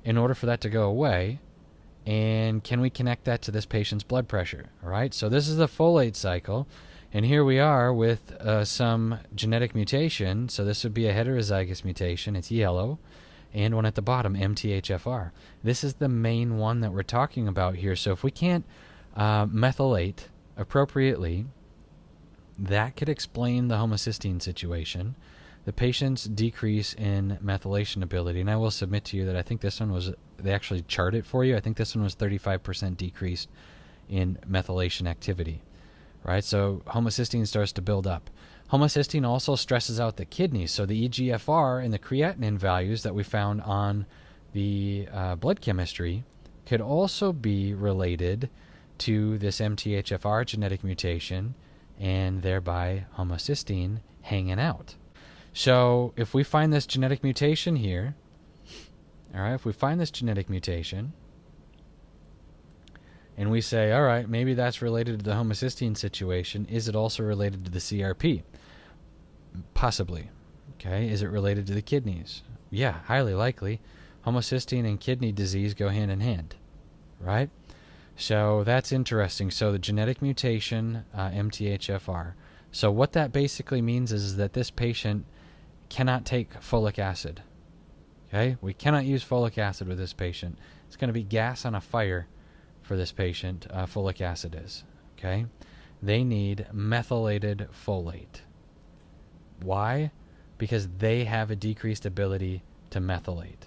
in order for that to go away. And can we connect that to this patient's blood pressure? All right, so this is the folate cycle, and here we are with some genetic mutation. So this would be a heterozygous mutation, it's yellow, and one at the bottom, MTHFR. This is the main one that we're talking about here. So if we can't methylate appropriately, that could explain the homocysteine situation, the patient's decrease in methylation ability. And I will submit to you that I think this one was, they actually chart it for you. I think this one was 35% decreased in methylation activity, right? So homocysteine starts to build up. Homocysteine also stresses out the kidneys. So the EGFR and the creatinine values that we found on the blood chemistry could also be related to this MTHFR genetic mutation, and thereby homocysteine hanging out. So if we find this genetic mutation here, all right, if we find this genetic mutation and we say, all right, maybe that's related to the homocysteine situation, is it also related to the CRP? Possibly. Okay, is it related to the kidneys? Yeah, highly likely. Homocysteine and kidney disease go hand in hand, right? So that's interesting. So the genetic mutation, MTHFR. So what that basically means is that this patient cannot take folic acid. Okay, we cannot use folic acid with this patient. It's going to be gas on a fire for this patient. Folic acid is. Okay, they need methylated folate. Why? Because they have a decreased ability to methylate.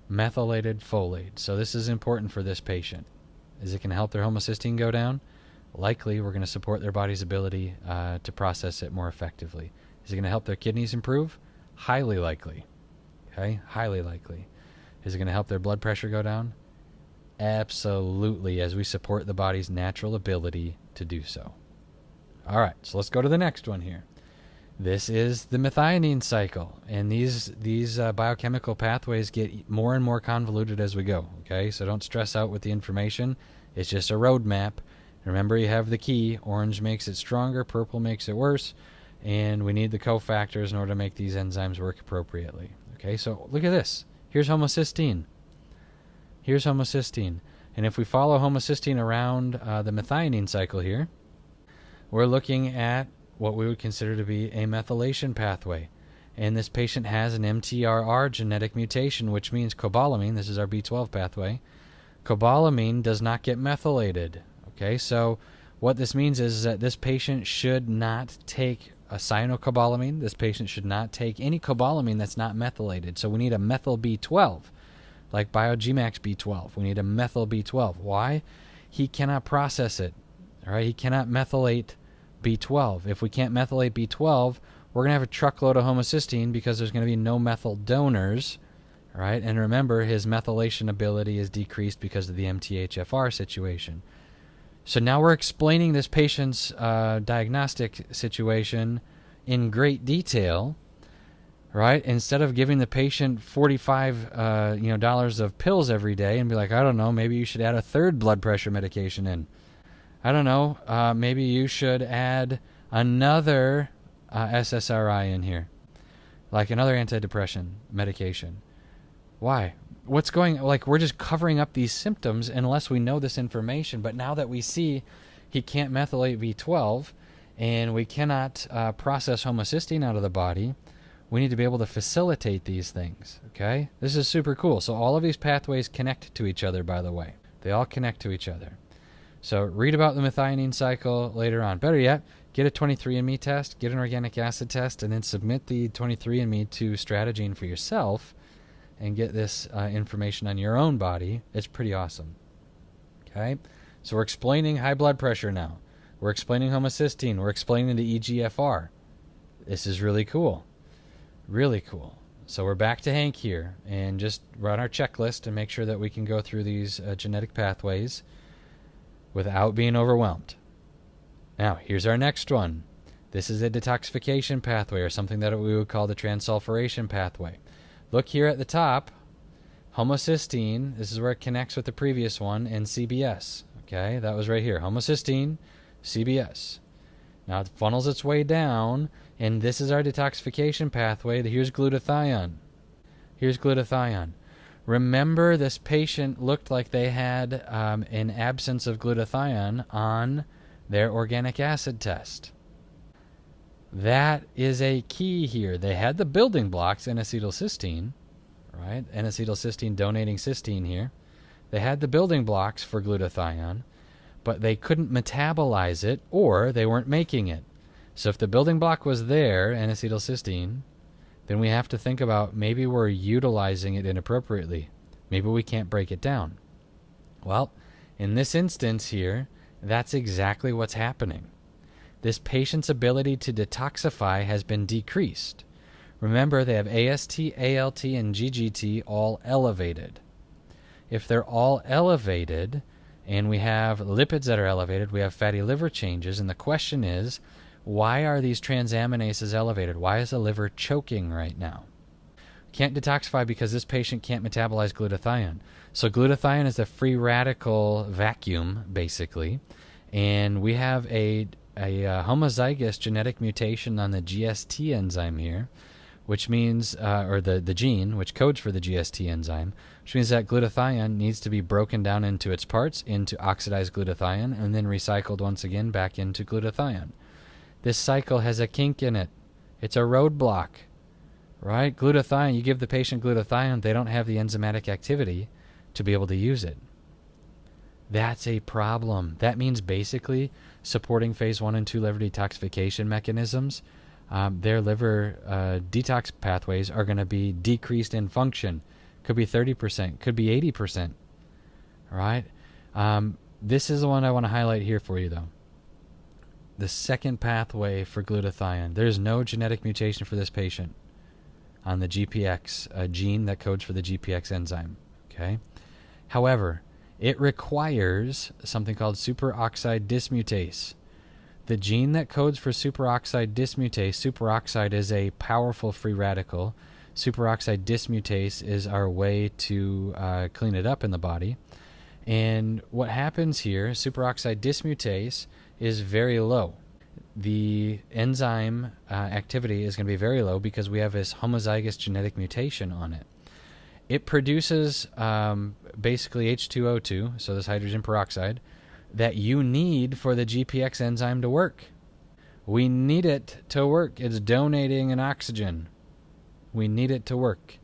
methylated folate. So this is important for this patient. Is it going to help their homocysteine go down? Likely, we're going to support their body's ability to process it more effectively. Is it going to help their kidneys improve? Highly likely. Okay, highly likely. Is it going to help their blood pressure go down? Absolutely, as we support the body's natural ability to do so. All right, so let's go to the next one here. This is the methionine cycle, and these biochemical pathways get more and more convoluted as we go. Okay, so don't stress out with the information. It's just a roadmap. Remember, you have the key. Orange makes it stronger, purple makes it worse, and we need the cofactors in order to make these enzymes work appropriately. Okay, so look at this. Here's homocysteine. Here's homocysteine. And if we follow homocysteine around the methionine cycle here, we're looking at what we would consider to be a methylation pathway. And this patient has an MTRR genetic mutation, which means cobalamin, this is our B12 pathway, cobalamin does not get methylated. Okay, so what this means is that this patient should not take a cyanocobalamin. This patient should not take any cobalamin that's not methylated. So we need a methyl B12, like BioGmax B12. We need a methyl B12. Why? He cannot process it. All right, he cannot methylate B12. If we can't methylate B12, we're going to have a truckload of homocysteine because there's going to be no methyl donors. All right, and remember, his methylation ability is decreased because of the MTHFR situation. So now we're explaining this patient's diagnostic situation in great detail, right? Instead of giving the patient $45 of pills every day and be like, I don't know, maybe you should add a third blood pressure medication in. I don't know, maybe you should add another SSRI in here, like another antidepressant medication. Why? What's going, like, we're just covering up these symptoms unless we know this information. But now that we see he can't methylate B12 and we cannot process homocysteine out of the body, we need to be able to facilitate these things, okay? This is super cool. So all of these pathways connect to each other, by the way. They all connect to each other. So read about the methionine cycle later on. Better yet, get a 23andMe test, get an organic acid test, and then submit the 23andMe to Strategene for yourself and get this information on your own body. It's pretty awesome. Okay? So we're explaining high blood pressure now. We're explaining homocysteine. We're explaining the EGFR. This is really cool. Really cool. So we're back to Hank here and just run our checklist and make sure that we can go through these genetic pathways without being overwhelmed. Now, here's our next one. This is a detoxification pathway, or something that we would call the transsulfuration pathway. Look here at the top, homocysteine, this is where it connects with the previous one, and CBS. Okay, that was right here, homocysteine, CBS. Now it funnels its way down, and this is our detoxification pathway. Here's glutathione. Here's glutathione. Remember, this patient looked like they had an absence of glutathione on their organic acid test. That is a key here. They had the building blocks, N-acetylcysteine, right? N-acetylcysteine donating cysteine here. They had the building blocks for glutathione, but they couldn't metabolize it, or they weren't making it. So if the building block was there, N-acetylcysteine, then we have to think about maybe we're utilizing it inappropriately. Maybe we can't break it down. Well, in this instance here, that's exactly what's happening. This patient's ability to detoxify has been decreased. Remember, they have AST, ALT, and GGT all elevated. If they're all elevated, and we have lipids that are elevated, we have fatty liver changes, and the question is, why are these transaminases elevated? Why is the liver choking right now? Can't detoxify because this patient can't metabolize glutathione. So glutathione is a free radical vacuum, basically, and we have a homozygous genetic mutation on the GST enzyme here, which means, or the gene, which codes for the GST enzyme, which means that glutathione needs to be broken down into its parts, into oxidized glutathione, and then recycled once again back into glutathione. This cycle has a kink in it. It's a roadblock, right? Glutathione, you give the patient glutathione, they don't have the enzymatic activity to be able to use it. That's a problem. That means basically supporting phase 1 and 2 liver detoxification mechanisms, their liver detox pathways are going to be decreased in function could be 30%, could be 80%. All right? This is the one I want to highlight here for you, though. The second pathway for glutathione. There's no genetic mutation for this patient on the GPX, a gene that codes for the GPX enzyme. Okay? However, it requires something called superoxide dismutase. The gene that codes for superoxide dismutase, superoxide is a powerful free radical. Superoxide dismutase is our way to clean it up in the body. And what happens here, superoxide dismutase is very low. The enzyme activity is going to be very low because we have this homozygous genetic mutation on it. It produces basically H2O2, so this hydrogen peroxide, that you need for the GPX enzyme to work. We need it to work. It's donating an oxygen. We need it to work.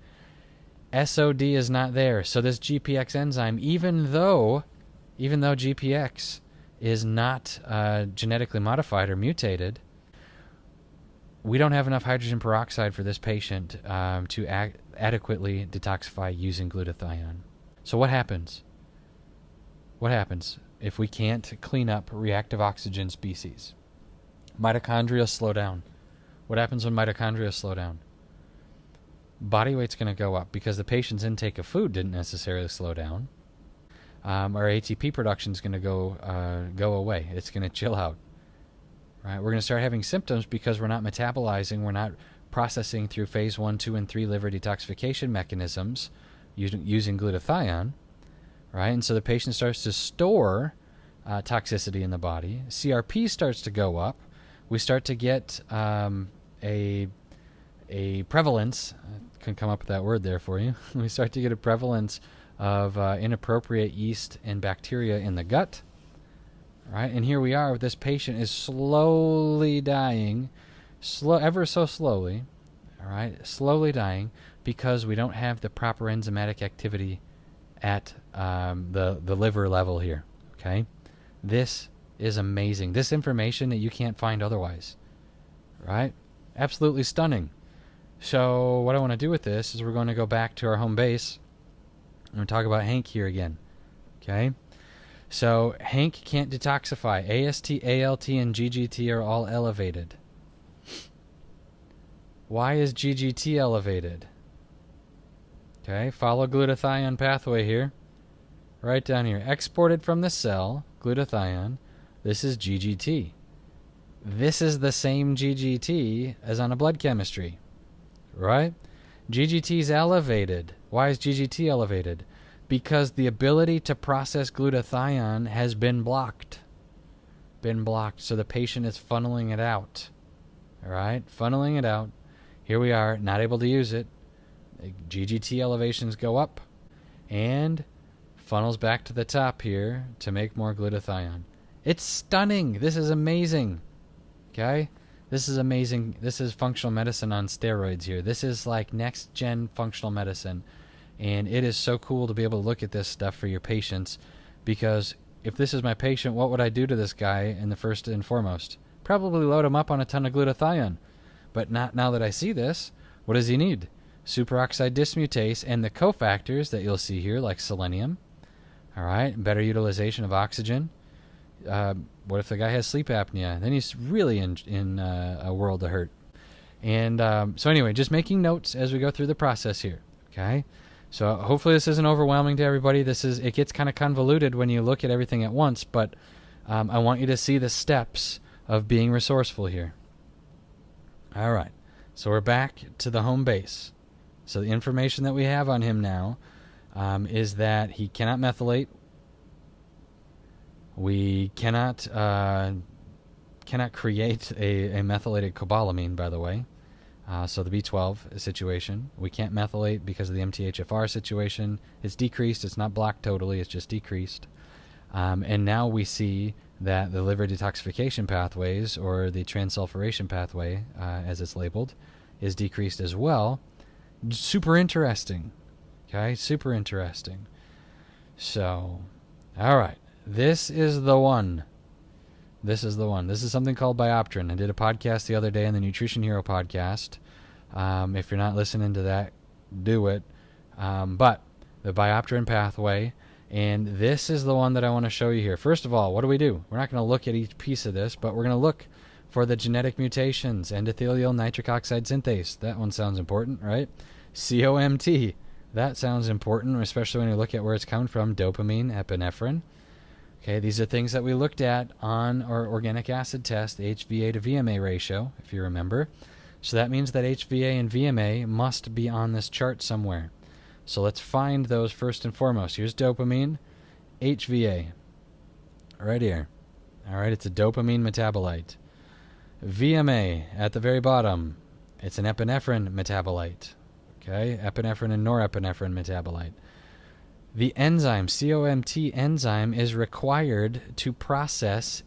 SOD is not there. So this GPX enzyme, even though GPX is not genetically modified or mutated, we don't have enough hydrogen peroxide for this patient to adequately detoxify using glutathione. So what happens? What happens if we can't clean up reactive oxygen species? Mitochondria slow down. What happens when mitochondria slow down? Body weight's going to go up because the patient's intake of food didn't necessarily slow down. Our ATP production is going to go away. It's going to chill out. Right? We're going to start having symptoms because we're not metabolizing, we're not processing through phase 1, 2, and 3 liver detoxification mechanisms using glutathione. Right? And so the patient starts to store toxicity in the body. CRP starts to go up. We start to get a prevalence. I couldn't come up with that word there for you. We start to get a prevalence of inappropriate yeast and bacteria in the gut. Right? And here we are. This patient is slowly dying, ever so slowly. All right, slowly dying because we don't have the proper enzymatic activity at the liver level here. Okay, this is amazing. This information that you can't find otherwise. Right? Absolutely stunning. So what I want to do with this is we're going to go back to our home base. I'm going to talk about Hank here again. Okay? So Hank can't detoxify. AST, ALT, and GGT are all elevated. Why is GGT elevated? Okay, follow glutathione pathway here. Right down here. Exported from the cell, glutathione. This is GGT. This is the same GGT as on a blood chemistry. Right? GGT is elevated. Why is GGT elevated? Because the ability to process glutathione has been blocked. So the patient is funneling it out. All right? Funneling it out. Here we are, not able to use it. GGT elevations go up and funnels back to the top here to make more glutathione. It's stunning. This is amazing. Okay? This is amazing. This is functional medicine on steroids here. This is like next-gen functional medicine. And it is so cool to be able to look at this stuff for your patients, because if this is my patient, what would I do to this guy in the first and foremost? Probably load him up on a ton of glutathione. But not now that I see this. What does he need? Superoxide dismutase and the cofactors that you'll see here, like selenium. All right, better utilization of oxygen. What if the guy has sleep apnea? Then he's really in a world of hurt. And so anyway, just making notes as we go through the process here. Okay, so hopefully this isn't overwhelming to everybody. It gets kind of convoluted when you look at everything at once, but I want you to see the steps of being resourceful here. All right, so we're back to the home base. So the information that we have on him now is that he cannot methylate. We cannot create a methylated cobalamin, by the way. So the B12 situation. We can't methylate because of the MTHFR situation. It's decreased. It's not blocked totally. It's just decreased. And now we see that the liver detoxification pathways, or the transsulfuration pathway, as it's labeled, is decreased as well. Super interesting. Okay, super interesting. So, all right. This is the one. This is something called biopterin. I did a podcast the other day on the Nutrition Hero podcast. If you're not listening to that, do it. But the Biopterin pathway, and this is the one that I want to show you here. First of all, what do? We're not going to look at each piece of this, but we're going to look for the genetic mutations. Endothelial nitric oxide synthase. That one sounds important, right? COMT. That sounds important, especially when you look at where it's coming from. Dopamine, epinephrine. Okay, these are things that we looked at on our organic acid test, the HVA to VMA ratio, if you remember. So that means that HVA and VMA must be on this chart somewhere. So let's find those first and foremost. Here's dopamine, HVA, right here. All right, it's a dopamine metabolite. VMA at the very bottom, it's an epinephrine metabolite. Okay, epinephrine and norepinephrine metabolite. The enzyme, COMT enzyme, is required to process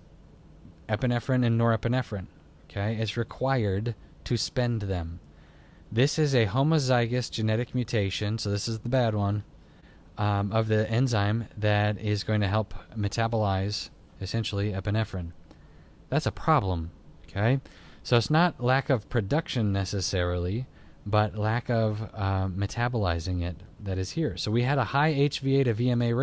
epinephrine and norepinephrine. Okay, it's required to spend them. This is a homozygous genetic mutation, so this is the bad one, of the enzyme that is going to help metabolize, essentially, epinephrine. That's a problem, okay? So it's not lack of production necessarily, but lack of metabolizing it that is here. So we had a high HVA to VMA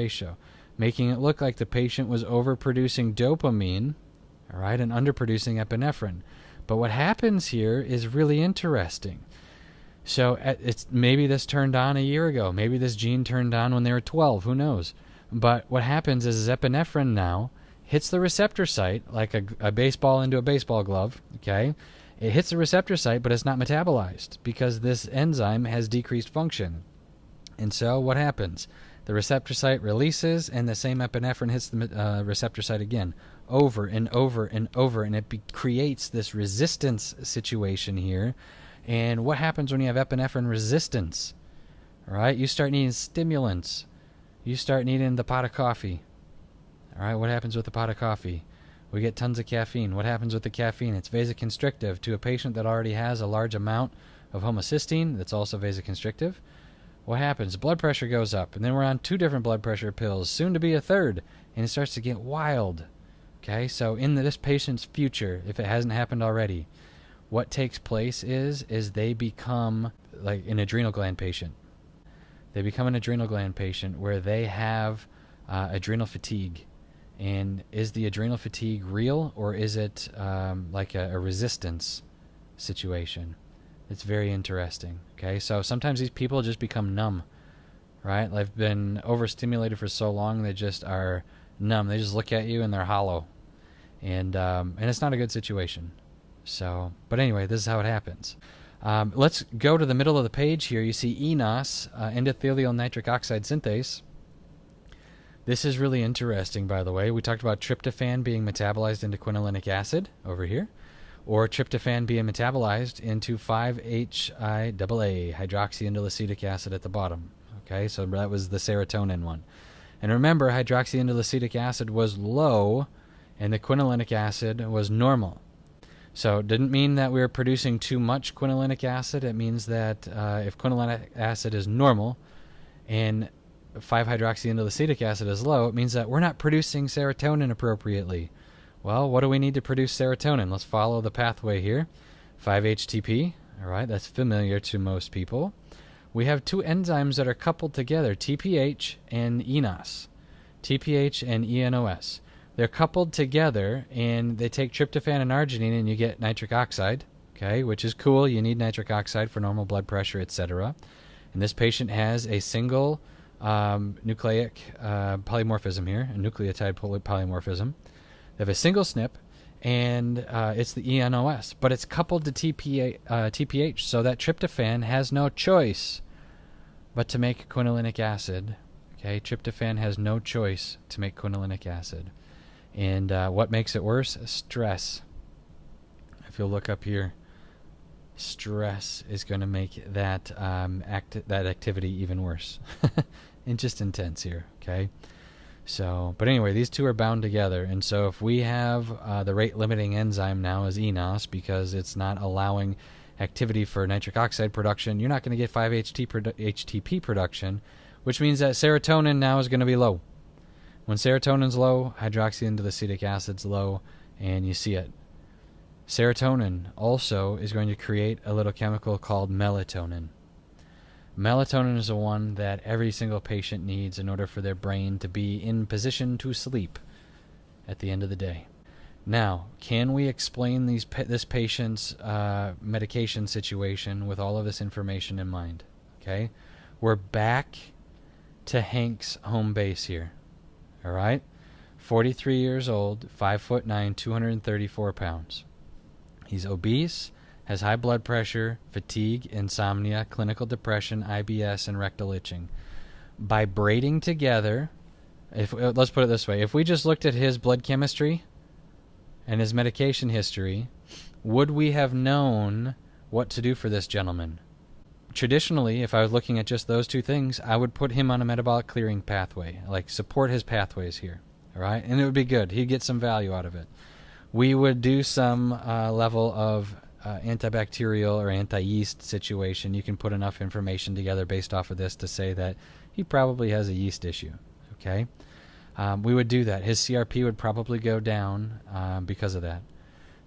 ratio, making it look like the patient was overproducing dopamine, all right, and underproducing epinephrine. But what happens here is really interesting. So maybe this turned on a year ago. Maybe this gene turned on when they were 12. Who knows? But what happens is epinephrine now hits the receptor site like a baseball into a baseball glove. Okay, it hits the receptor site, but it's not metabolized because this enzyme has decreased function. And so what happens? The receptor site releases, and the same epinephrine hits the receptor site again, over and over and over, and it creates this resistance situation here. And what happens when you have epinephrine resistance? All right, you start needing stimulants. You start needing the pot of coffee. All right, what happens with the pot of coffee? We get tons of caffeine. What happens with the caffeine? It's vasoconstrictive to a patient that already has a large amount of homocysteine that's also vasoconstrictive. What happens? Blood pressure goes up, and then we're on 2 different blood pressure pills, soon to be a 3rd, and it starts to get wild. Okay, so in this patient's future, if it hasn't happened already, what takes place is they become like an adrenal gland patient. They become an adrenal gland patient where they have adrenal fatigue. And is the adrenal fatigue real, or is it like a resistance situation? It's very interesting. Okay, so sometimes these people just become numb, right? They've been overstimulated for so long they just are numb. They just look at you and they're hollow, and it's not a good situation. So, but anyway, this is how it happens. Let's go to the middle of the page here. You see ENOS, endothelial nitric oxide synthase. This is really interesting, by the way. We talked about tryptophan being metabolized into quinolinic acid over here, or tryptophan being metabolized into 5-HIAA, hydroxyindoleacetic acid at the bottom. Okay, so that was the serotonin one. And remember, hydroxyindoleacetic acid was low, and the quinolinic acid was normal. So it didn't mean that we were producing too much quinolinic acid. It means that if quinolinic acid is normal and 5-hydroxyindoleacetic acid is low, it means that we're not producing serotonin appropriately. Well, what do we need to produce serotonin? Let's follow the pathway here. 5-HTP, all right, that's familiar to most people. We have 2 enzymes that are coupled together, TPH and ENOS. TPH and ENOS. They're coupled together, and they take tryptophan and arginine, and you get nitric oxide, okay, which is cool. You need nitric oxide for normal blood pressure, etc. And this patient has a single nucleic polymorphism here, a nucleotide polymorphism. They have a single SNP, and it's the ENOS, but it's coupled to TPH, so that tryptophan has no choice but to make quinolinic acid. Okay, tryptophan has no choice to make quinolinic acid. And what makes it worse? Stress. If you'll look up here, stress is going to make that that activity even worse. And just intense here, okay? So, but anyway, these 2 are bound together, and so if we have the rate-limiting enzyme now is ENOS because it's not allowing activity for nitric oxide production, you're not going to get 5-HTP production, which means that serotonin now is going to be low. When serotonin's low, hydroxyindoleacetic acid's low, and you see it. Serotonin also is going to create a little chemical called melatonin. Melatonin is the one that every single patient needs in order for their brain to be in position to sleep at the end of the day. Now, can we explain this patient's medication situation with all of this information in mind? Okay, we're back to Hank's home base here. All right, 43 years old, 5'9", 234 pounds. He's obese, has high blood pressure, fatigue, insomnia, clinical depression, IBS, and rectal itching. By braiding together, let's put it this way, if we just looked at his blood chemistry and his medication history, would we have known what to do for this gentleman? Traditionally, if I was looking at just those two things, I would put him on a metabolic clearing pathway, like support his pathways here, all right? And it would be good. He'd get some value out of it. We would do some level of antibacterial or anti-yeast situation. You can put enough information together based off of this to say that he probably has a yeast issue, okay? We would do that. His CRP would probably go down because of that.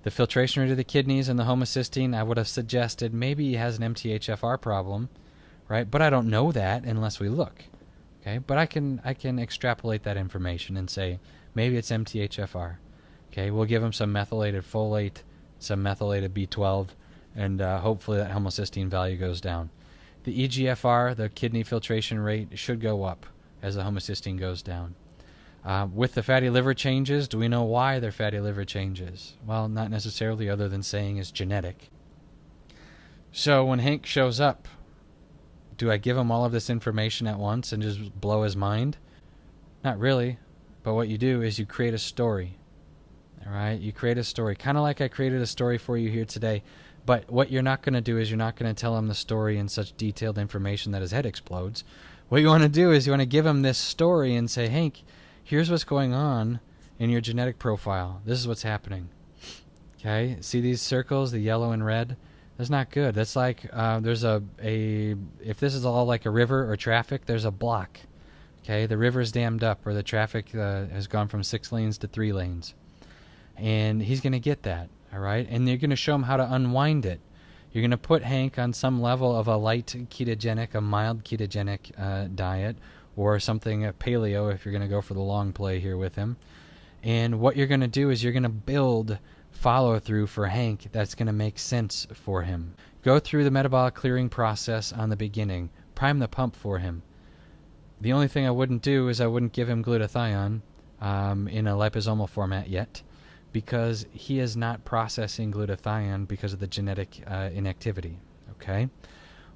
The filtration rate of the kidneys and the homocysteine, I would have suggested maybe he has an MTHFR problem, right? But I don't know that unless we look, okay? But I can extrapolate that information and say maybe it's MTHFR, okay? We'll give him some methylated folate, some methylated B12, and hopefully that homocysteine value goes down. The EGFR, the kidney filtration rate, should go up as the homocysteine goes down. With the fatty liver changes, do we know why their fatty liver changes? Well, not necessarily, other than saying it's genetic. So when Hank shows up, do I give him all of this information at once and just blow his mind? Not really. But what you do is you create a story. All right? You create a story. Kind of like I created a story for you here today. But what you're not going to do is you're not going to tell him the story in such detailed information that his head explodes. What you want to do is you want to give him this story and say, Hank, here's what's going on in your genetic profile. This is what's happening. Okay? See these circles, the yellow and red? That's not good. That's like there's if this is all like a river or traffic, there's a block. Okay? The river's dammed up, or the traffic has gone from 6 lanes to 3 lanes. And he's going to get that, all right? And you're going to show him how to unwind it. You're going to put Hank on some level of a light ketogenic, a mild ketogenic diet, or something paleo if you're going to go for the long play here with him. And what you're going to do is you're going to build follow-through for Hank that's going to make sense for him. Go through the metabolic clearing process on the beginning. Prime the pump for him. The only thing I wouldn't do is I wouldn't give him glutathione in a liposomal format yet, because he is not processing glutathione because of the genetic inactivity. Okay?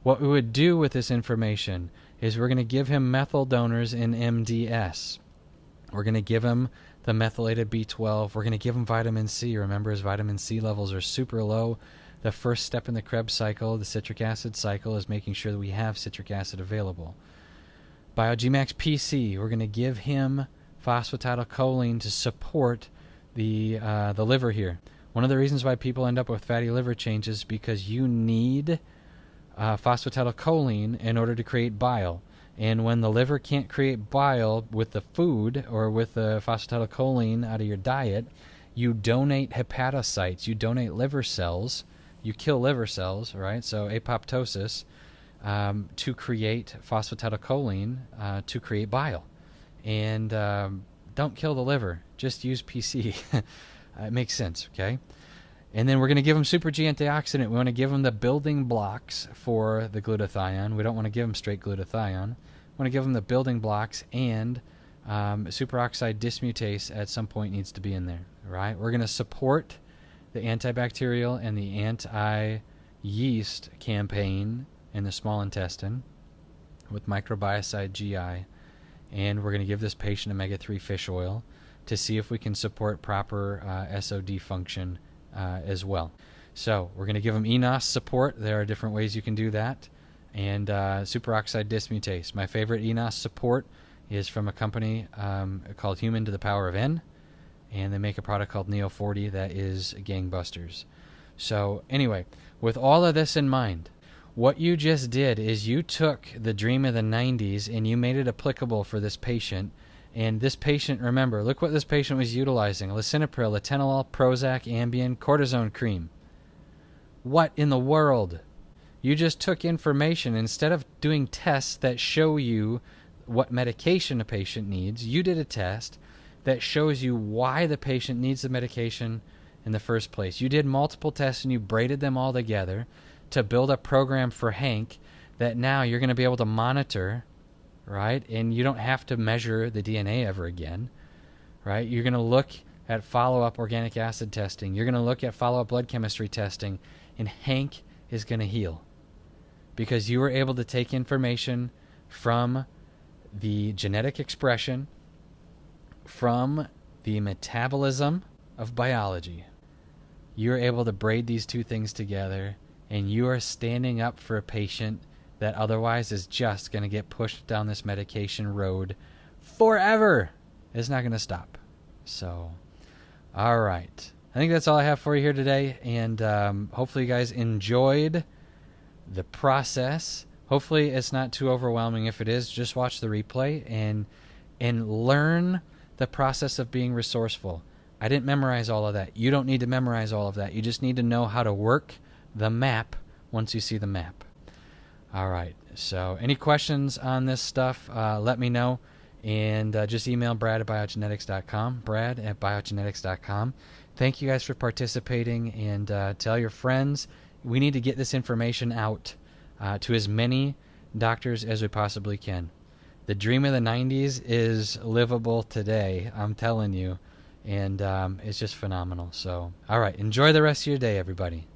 What we would do with this information is we're going to give him methyl donors in MDS. We're going to give him the methylated B12. We're going to give him vitamin C. Remember, his vitamin C levels are super low. The first step in the Krebs cycle, the citric acid cycle, is making sure that we have citric acid available. BioGmax PC, we're going to give him phosphatidylcholine to support the liver here. One of the reasons why people end up with fatty liver changes is because you need phosphatidylcholine in order to create bile. And when the liver can't create bile with the food or with the phosphatidylcholine out of your diet, you donate hepatocytes, you donate liver cells, you kill liver cells, right? So apoptosis, to create phosphatidylcholine to create bile. And don't kill the liver, just use PC. It makes sense, okay? And then we're going to give them Super G antioxidant. We want to give them the building blocks for the glutathione. We don't want to give them straight glutathione. We want to give them the building blocks, and superoxide dismutase at some point needs to be in there, right? We're going to support the antibacterial and the anti-yeast campaign in the small intestine with microbiocide GI. And we're going to give this patient omega-3 fish oil to see if we can support proper SOD function as well. So we're going to give them eNOS support. There are different ways you can do that. And superoxide dismutase. My favorite eNOS support is from a company called Human to the Power of N. And they make a product called Neo 40 that is gangbusters. So anyway, with all of this in mind, what you just did is you took the dream of the 90s and you made it applicable for this patient, And this patient, remember, look what this patient was utilizing: lisinopril, atenolol, Prozac, Ambien, cortisone cream. What in the world? You just took information. Instead of doing tests that show you what medication a patient needs, you did a test that shows you why the patient needs the medication in the first place. You did multiple tests and you braided them all together to build a program for Hank that now you're going to be able to monitor, right? And you don't have to measure the DNA ever again, right? You're going to look at follow-up organic acid testing. You're going to look at follow-up blood chemistry testing, and Hank is going to heal because you were able to take information from the genetic expression, from the metabolism of biology. You're able to braid these two things together, and you are standing up for a patient that otherwise is just going to get pushed down this medication road forever. It's not going to stop. So, all right. I think that's all I have for you here today, and hopefully you guys enjoyed the process. Hopefully it's not too overwhelming. If it is, just watch the replay and learn the process of being resourceful. I didn't memorize all of that. You don't need to memorize all of that. You just need to know how to work the map once you see the map. All right. So any questions on this stuff, let me know. And just email Brad at biogenetics.com, Brad at biogenetics.com. Thank you guys for participating, and tell your friends. We need to get this information out to as many doctors as we possibly can. The dream of the 90s is livable today, I'm telling you, and it's just phenomenal. So, all right, enjoy the rest of your day, everybody.